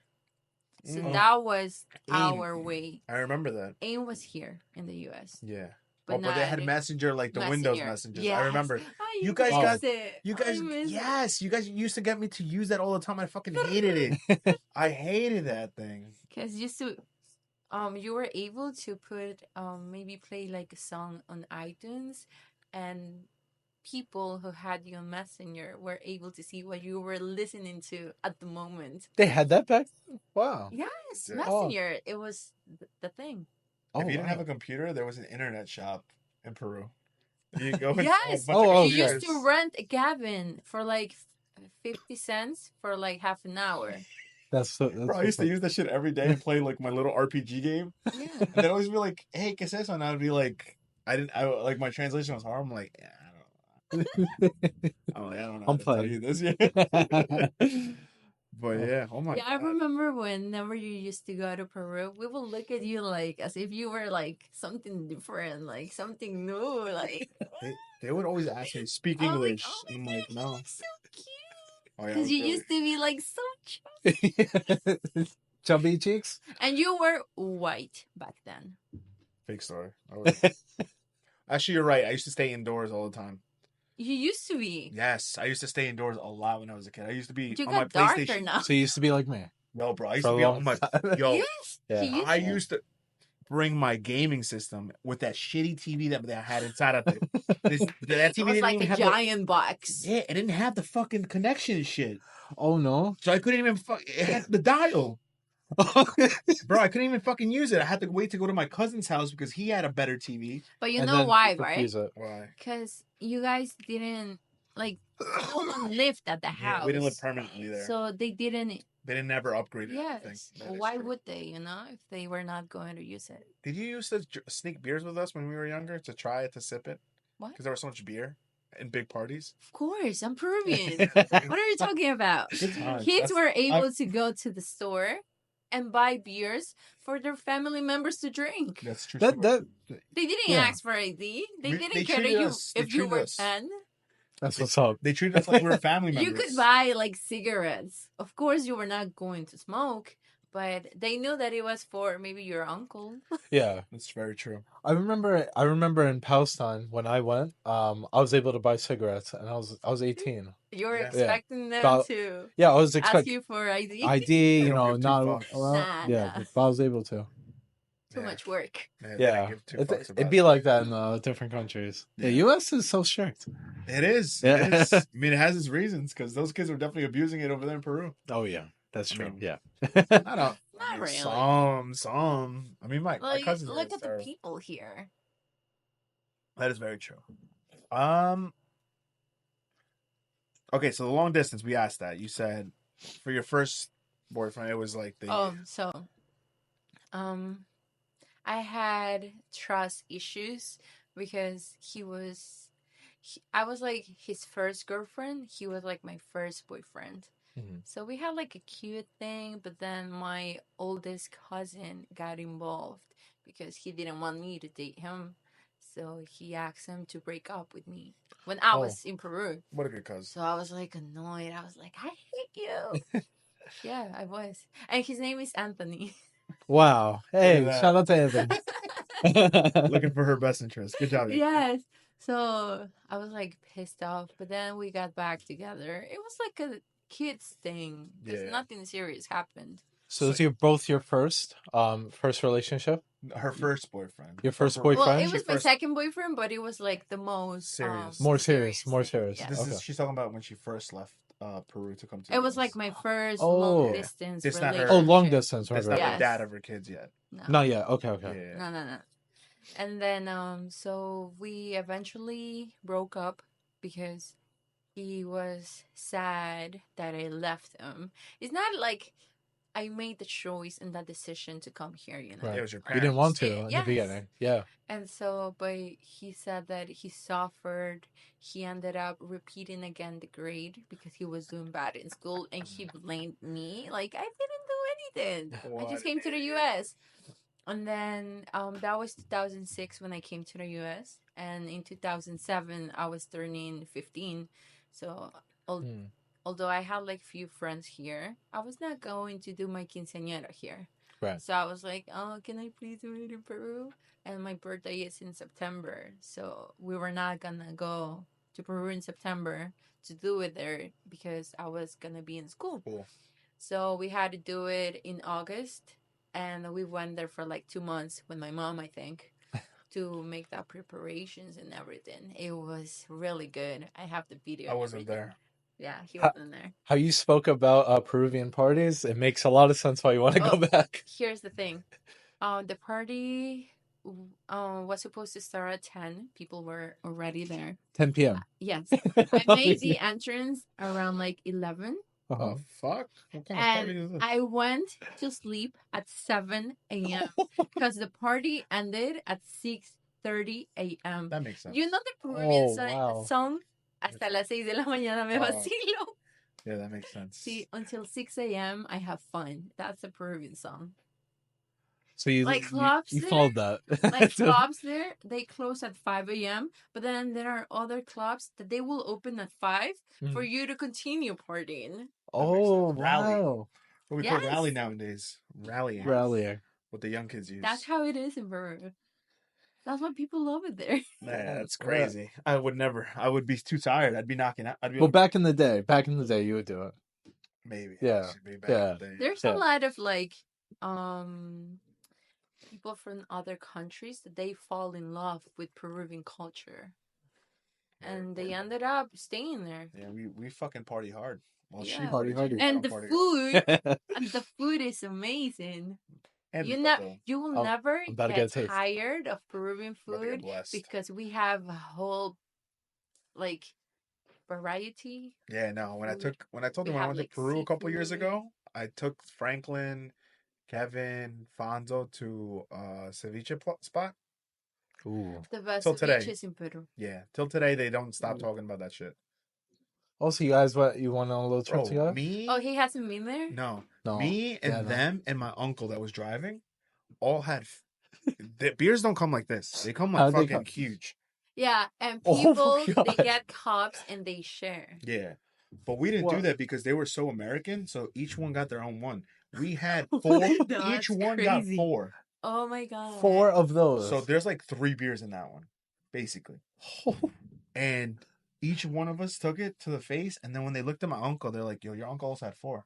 So Mm. that was AIM. our way. I remember that. AIM was here in the US. Yeah. But But they not had Messenger, like the Windows messengers. Yes. I remember. Oh, You guys miss got. it. You guys. I miss it. Yes. You guys used to get me to use that all the time. I fucking hated it. I hated that thing. Because used to, you were able to put, maybe play like a song on iTunes, and people who had you on Messenger were able to see what you were listening to at the moment. They had that back. Wow. Yes, Yeah. Messenger. It was the thing. If you didn't wow. have a computer, there was an internet shop in Peru. You go and Yes, a bunch of you computers. used to rent a cabin for like 50 cents for like half an hour. That's Bro, I used to use that shit every day and play like my little RPG game. Yeah. And they'd always be like, "Hey, ¿qué es eso?" And I'd be like, like my translation was hard. I'm like, yeah, I don't know how I'm to tell playing. you this yet. But yeah, oh my Yeah, I god. remember whenever you used to go to Peru, we will look at you like as if you were like something different, like something new, like. They would always ask me, speak I'm English. like, oh my I'm God, like, no. you're so cute. Oh, yeah, Because you really. used to be like so chubby. Chubby cheeks. And you were white back then. Fake story. Actually, you're right. I used to stay indoors all the time. You used to be. Yes, I used to stay indoors a lot when I was a kid. I used to be You on my got darker PlayStation. now. So you used to be like me. No, bro. I used For to a be long on my. time. Yo, Yes. Yeah. He used I to. used to bring my gaming system with that shitty TV that they had inside of it. That TV It was didn't like even a have giant box. Yeah, it didn't have the fucking connection shit. Oh no. So I couldn't even it had the dial. Bro, I couldn't even fucking use it. I had to wait to go to my cousin's house because he had a better TV. But you And know then why, just right? use it. Why? Because you guys didn't, like, no one lived at the house. Yeah, we didn't live permanently there. So they didn't. They didn't never upgrade it. Yes. Why would they, if they were not going to use it? Did you used to sneak beers with us when we were younger to try it, to sip it? What? Because there was so much beer in big parties. Of course, I'm Peruvian. What are you talking about? Good times. Kids were able to go to the store and buy beers for their family members to drink. That's true. That They didn't Yeah. ask for ID. They They didn't care treated you us- if they you treated were us. 10. that's what's up. They treated us like we were family members. You could buy like cigarettes. Of course, you were not going to smoke, but they knew that it was for maybe your uncle. Yeah. That's very true. I remember in Palestine when I went, I was able to buy cigarettes and I was 18. You were Yeah. expecting them But- to Yeah, I was ask expecting you for ID. ID, They you don't know, give two not fucks. well, yeah, Nah. but I was able to. Too much work. They Yeah, didn't give two fucks about it'd be like that in different countries. The Yeah. U.S. is so strict. It is. Yeah. It is. I mean, it has its reasons because those kids were definitely abusing it over there in Peru. Oh yeah, that's I true. mean, Yeah. I don't. Not really. Some. I mean, my Like, cousins. look at the people here. That is very true. Okay, so the long distance, we asked that. You said for your first boyfriend, it was like the. I had trust issues because I was like his first girlfriend. He was like my first boyfriend. Mhm. So we had like a cute thing, but then my oldest cousin got involved because he didn't want me to date him. So he asked him to break up with me when I was in Peru. What a good cousin. So I was like annoyed. I was like, I hate you. Yeah, I was. And his name is Anthony. Wow. Hey, Look at that. shout out to Anthony. Looking for her best interest. Good job. Yes. So I was like pissed off, but then we got back together. It was like a kids thing. Because Yeah. nothing serious happened. So is both your first relationship? Her first boyfriend. Your first Her- boyfriend? Well, it Your was my second boyfriend, but it was like the most Serious. More serious. Yeah. This Okay. is she's talking about when she first left Peru to come to. It was US. like my first Oh. long Yeah. distance It's not her- relationship. Oh, long distance. Right, That's not right. Yes. the dad of her kids yet. No. Not yet. Okay, okay. Yeah. No. And then so we eventually broke up because he was sad that I left him. It's not like I made the choice and that decision to come here, Right. It was your You parents. didn't want to in Yes. the beginning. Yeah. And so, but he said that he suffered. He ended up repeating again the grade because he was doing bad in school, and he blamed me. Like, I didn't do anything. I What just came to the an U.S. And then that was 2006 when I came to the US. And in 2007, I was turning 15. So although I had like few friends here, I was not going to do my quinceañera here. Right. So I was like, oh, can I please do it in Peru? And my birthday is in September. So we were not going to go to Peru in September to do it there because I was going to be in school. Cool. So we had to do it in August. And we went there for like 2 months with my mom, I think, to make that preparations and everything. It was really good. I have the video. I wasn't there. Yeah, he wasn't there. How you spoke about Peruvian parties, it makes a lot of sense why you want to go back. Here's the thing. The party was supposed to start at 10. People were already there. 10 p.m. Yes. I made the entrance around like 11. Oh, fuck? What kind of party is And this? I went to sleep at 7 a.m. because the party ended at 6:30 a.m. That makes sense. You know the Peruvian wow. song? Hasta las 6 de la mañana me vacilo. Yeah, that makes sense. See, until 6 a.m. I have fun. That's a Peruvian song. So you Like clubs you there, followed that. like clubs there, they close at 5 a.m. But then there are other clubs that they will open at 5 for you to continue partying. Oh, Rally. wow. What we call rally nowadays. Rallying. Rallier. What the young kids use. That's how it is in Peru. That's why people love it there. Man, that's crazy. I would never. I would be too tired. I'd be knocking out. I'd be Well, like, back in the day, you would do it. maybe. Yeah. Maybe back in the day. There's a lot of like people from other countries that they fall in love with Peruvian culture. And they ended up staying there. Yeah, we fucking party hard. Well, she Yeah. Party hardy. And the party food is amazing. hard. You will never I'm about to get get a taste. tired of Peruvian About to get food blessed. because we have a whole like variety. Yeah, no. When I told We them I have, went to like, Peru a couple years seafood. ago, I took Franklin, Kevin, Fonzo to ceviche spot. Ooh. The best Till today. ceviches in Peru. Yeah, till today they don't stop talking about that shit. Also, you went on a little trip together? Me? Oh, he hasn't been there? No. No. Me and Yeah, no. them and my uncle that was driving all had. The beers don't come like this. They come like How'd they fucking come? huge. Yeah, and Oh my people, they God. get cups and they share. Yeah. But we didn't do What? that because they were so American, so each one got their own one. We had 4. Each That's one got crazy. 4. Oh my God. 4 of those. So there's like 3 beers in that one, basically. And each one of us took it to the face, and then when they looked at my uncle, they're like, yo, your uncle also had 4.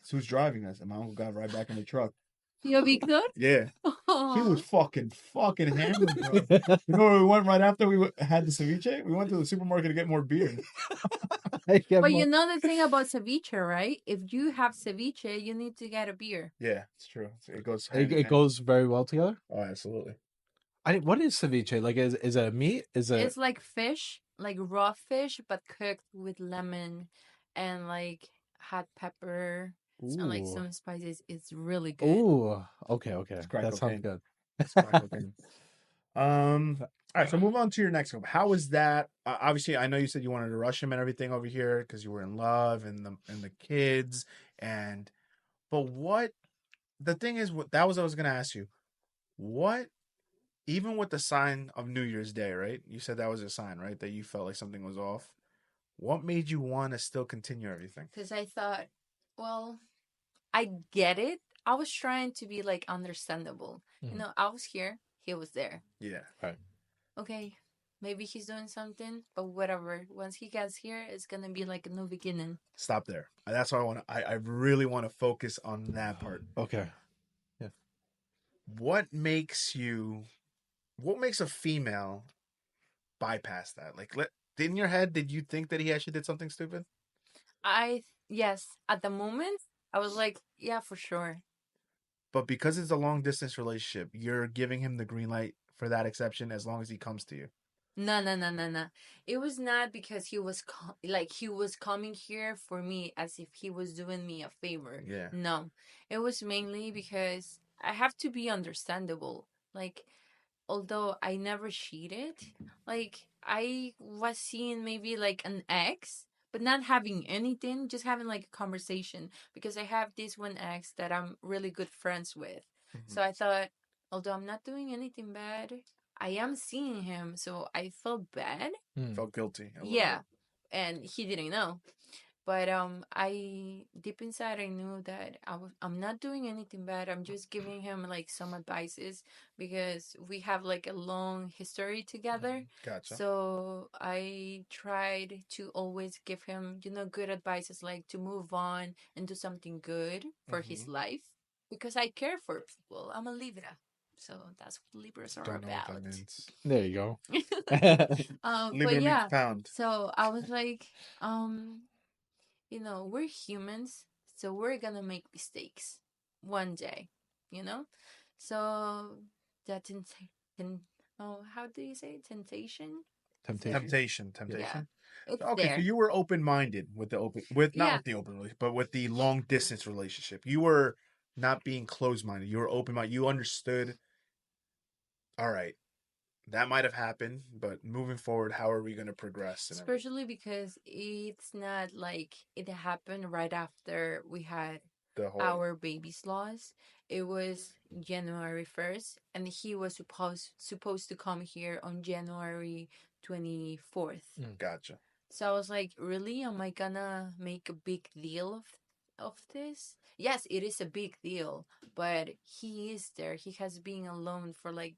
So who's driving us? And my uncle got right back in the truck. Tío Victor? Yeah. Oh. He was fucking hammered, bro. You know where we went right after we had the ceviche? We went to the supermarket to get more beer. But you know the thing about ceviche, right? If you have ceviche, you need to get a beer. Yeah, it's true. It goes It goes very well together? Oh, absolutely. What is ceviche? Like, is it a meat? It's like fish, like raw fish, but cooked with lemon and like hot pepper and like some spices. It's really good. Ooh, okay. That sounds good. All right, so move on to your next one. How was that? Obviously, I know you said you wanted to rush him and everything over here because you were in love and the kids but what the thing is, that was what I was gonna ask you. What, even with the sign of New Year's Day, right? You said that was a sign, right? That you felt like something was off. What made you want to still continue everything? Because I thought, well, I get it. I was trying to be like understandable. Mhm. You know, I was here, he was there. Yeah. Right. Okay, maybe he's doing something, but whatever. Once he gets here, it's gonna be like a new beginning. Stop there. That's what I want to. I really want to focus on that part. Okay. Yeah. Mm-hmm. What makes a female bypass that? Like, in your head, did you think that he actually did something stupid? Yes, at the moment, I was like, yeah, for sure. But because it's a long distance relationship, you're giving him the green light for that exception as long as he comes to you. No. It was not because he was he was coming here for me as if he was doing me a favor. Yeah. No, it was mainly because I have to be understandable. Like, although I never cheated, like I was seeing maybe like an ex, but not having anything, just having like a conversation because I have this one ex that I'm really good friends with. Mm-hmm. So I thought, although I'm not doing anything bad, I am seeing him, so I felt bad. Felt guilty a little Yeah, and he didn't know. But I deep inside I knew that I'm not doing anything bad. I'm just giving him like some advices because we have like a long history together. bit. Gotcha. So I tried to always give him, good advices like to move on and do something good for his Mhm. life because I care for people. I'm a Libra. So that's what Libras are Don't know what that about. means. There you go. But Libra means yeah, pound. so I was like, we're humans, so we're gonna make mistakes one day, you know? So that how do you say it? Temptation? Is there? Temptation. Temptation, Yeah. Yeah, temptation. it's Okay, so there. you were open-minded with the open, with not Yeah, with the open relationship, but with the long distance relationship. You were not being closed-minded. You were open-minded. You understood. All right, that might have happened, but moving forward, how are we going to progress and everything? especially because it's not like it happened right after we had The whole our baby's loss. It was January 1st, and he was supposed to come here on January 24th. gotcha. So I was like, really? Am I gonna make a big deal of this? Yes, it is a big deal, but he is there. He has been alone for like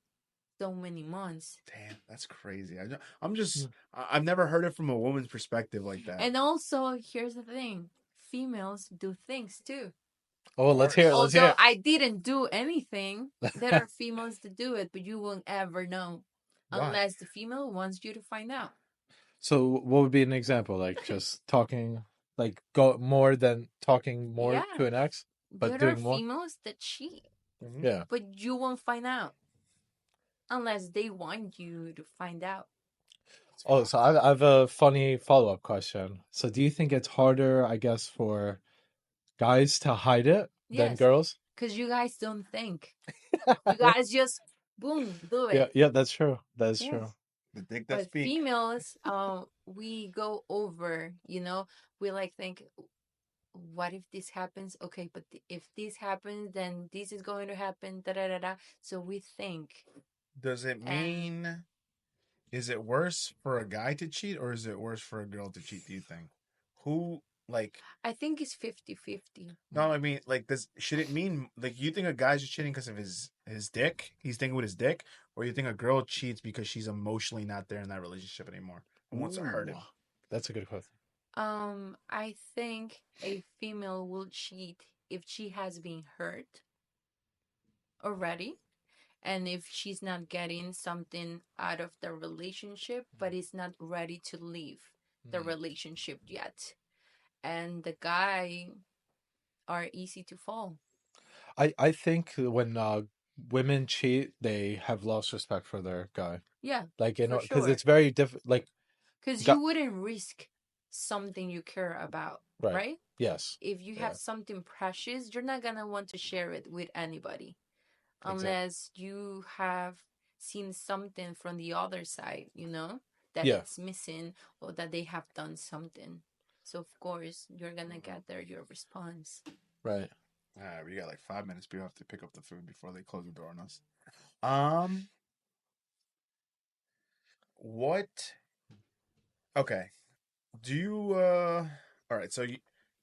so many months. Damn, that's crazy. I'm just, I've never heard it from a woman's perspective like that. And also, here's the thing. Females do things too. Oh, Of let's hear it. course. Let's hear Although it. I didn't do anything, there are females that do it, but you won't ever know Why? unless the female wants you to find out. So, what would be an example? Like just talking, like go more than talking more Yeah, to an ex, but there are doing more. females that cheat, Mhm. Yeah. but you won't find out unless they want you to find out. Oh, so I have a funny follow-up question. So, do you think it's harder, I guess, for guys to hide it than Yes, girls? because you guys don't think. You guys just boom, do Yeah, it. yeah, that's true. That's Yes. true. The dick that But speak. females, we go over, we like think, what if this happens? Okay, but if this happens, then this is going to happen. Da da da da. So we think, Does it and mean, is it worse for a guy to cheat or is it worse for a girl to cheat, do you think? Who, like, I think it's 50-50. no, I mean, like, should it mean, like, you think a guy's just cheating because of his dick? He's thinking with his dick? Or you think a girl cheats because she's emotionally not there in that relationship anymore and wants to hurt Ooh, him? that's a good question. I think a female will cheat if she has been hurt already, and if she's not getting something out of the relationship, but is not ready to leave the relationship yet. And the guy are easy to fall. I think when women cheat, they have lost respect for their guy. Yeah, Like, for because sure. it's very different. Like, Because gu you wouldn't risk something you care about, right? right? Yes. If you Yeah. have something precious, you're not gonna want to share it with anybody Exactly. unless you have seen something from the other side, that Yeah. it's missing or that they have done something. So of course you're gonna get there your response. Right. All right, we got like 5 minutes. We have to pick up the food before they close the door on us. Um, what? Okay. Do you, all right, so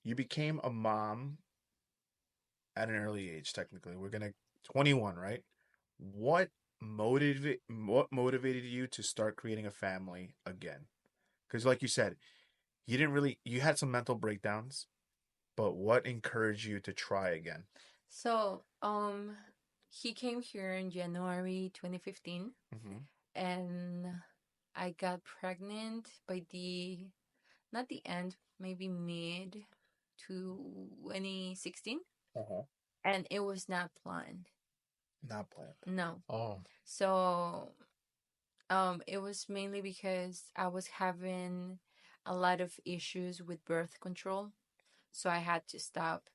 you became a mom at an early age, technically. We're gonna 21, right? What motivated you to start creating a family again? Because like you said, you had some mental breakdowns, but what encouraged you to try again? So he came here in January 2015, Mm-hmm. and I got pregnant by the not the end, maybe mid 2016, Uh-huh. and it was not planned. Not planned. No. Oh. So it was mainly because I was having a lot of issues with birth control, so I had to stop.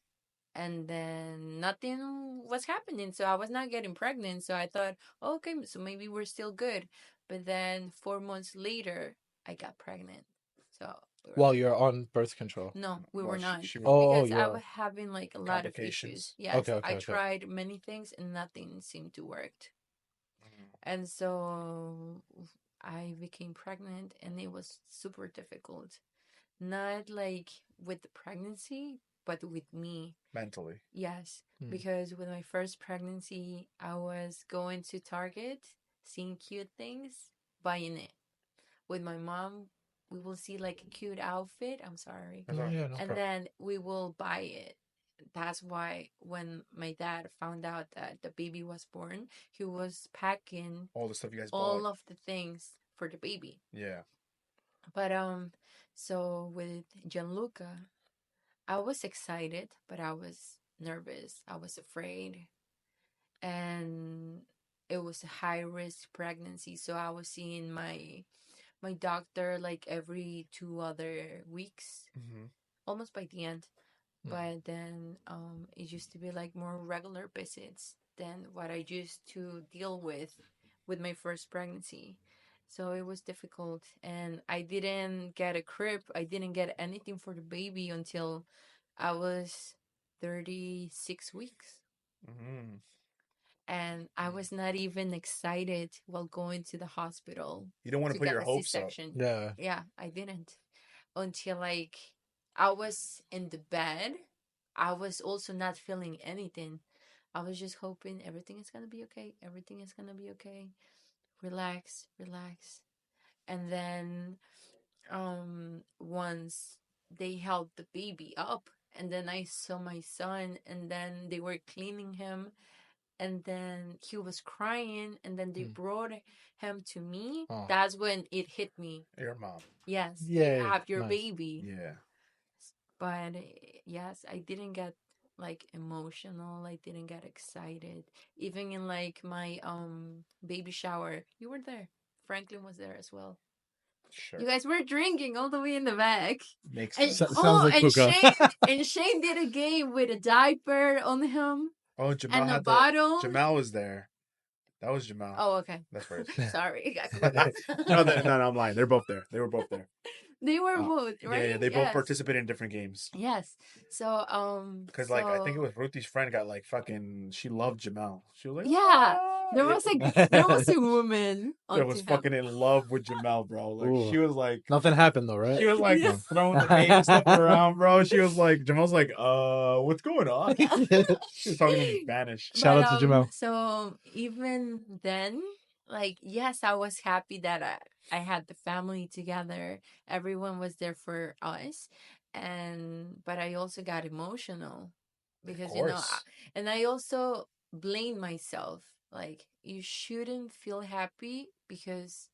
And then nothing was happening, so I was not getting pregnant. So I thought, okay, so maybe we're still good. But then 4 months later, I got pregnant. So While you're on birth control. No, we Well, were not. she was Oh, Because I was yeah. having like a lot of issues. complications. Yes, Okay, okay, I okay. tried many things and nothing seemed to work. And so I became pregnant and it was super difficult. Not like with the pregnancy, but with me. Mentally. Yes, Hmm. because with my first pregnancy, I was going to Target, seeing cute things, buying it. With my mom, we will see like a cute outfit. I'm sorry. No, yeah, no And problem. then we will buy it. That's why when my dad found out that the baby was born, he was packing All the stuff you guys all bought. of the things for the baby. Yeah. But so with Gianluca, I was excited, but I was nervous. I was afraid. And it was a high risk pregnancy, so I was seeing my doctor like every 2 other weeks, almost by the end. But then it used to be like more regular visits than what I used to deal with my first pregnancy. So it was difficult, and I didn't get a crib. I didn't get anything for the baby until I was 36 weeks. And I was not even excited while going to the hospital You don't want to to put get your a hopes up. C-section. Yeah. Yeah, I didn't. Until like I was in the bed, I was also not feeling anything. I was just hoping everything is gonna be okay. Everything is gonna be okay. Relax, relax. And then once they held the baby up, and then I saw my son, and then they were cleaning him, and then he was crying, and then they brought him to me. Oh. That's when it hit me. Your mom. Yes, Yay, you have your nice. baby. Yeah. But yes, I didn't get like emotional. I didn't get excited. Even in like my baby shower, you were there. Franklin was there as well. Sure. You guys were drinking all the way in the back. Makes And, sense. Sounds like and Puka. Shane did a game with a diaper on him Oh, Jamal and a had bottle. Jamal was there. That was Jamal. Oh, okay. That's right. Sorry, I forgot. No, I'm lying. They're both there. They were both there. They were both, right? Yeah, they both Yes. participated in different games. Yes. So Because like I think it was Ruthie's friend got like fucking. She loved Jamal. She was like, yeah, "Ah." there was a woman That was onto him. fucking in love with Jamal, bro. Like Ooh. she was like, Nothing happened though, right? she was like Yeah. throwing the baby stuff around, bro. She was like, Jamal's like, what's going on? She was talking in Spanish. Shout out to Jamal. So even then, like, yes, I was happy that I had the family together. Everyone was there for us, but I also got emotional because and I also blamed myself. Like, you shouldn't feel happy because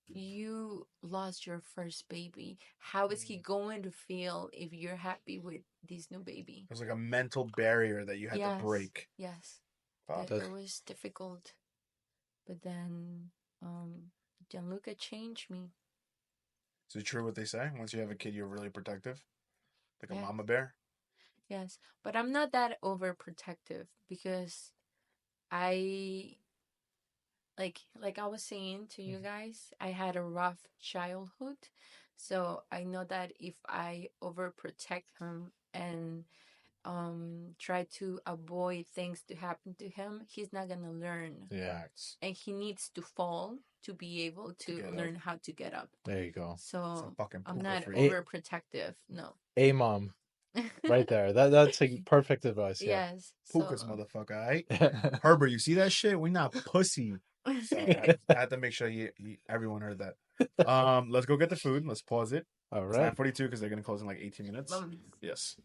you lost your first baby. How is he going to feel if you're happy with this new baby? It was like a mental barrier that you had to break. Yes. Fuck. It was difficult. But then Gianluca changed me. Is it true what they say? Once you have a kid, you're really protective? Like a Yeah. mama bear? Yes. But I'm not that overprotective because I like I was saying to you guys, I had a rough childhood. So I know that if I overprotect him and try to avoid things to happen to him, he's not gonna learn. Yeah. And he needs to fall to be able to learn how to get up. There you go. So fucking I'm Puka not for you. overprotective. No. A mom. Right there. That's a perfect advice. Yeah. Yes. Puka's motherfucker, alright? Herbert, you see that shit? We not pussy. So I had to make sure everyone heard that. Let's go get the food. Let's pause it. All It's right. 9:42 because they're gonna close in like 18 minutes. Yes.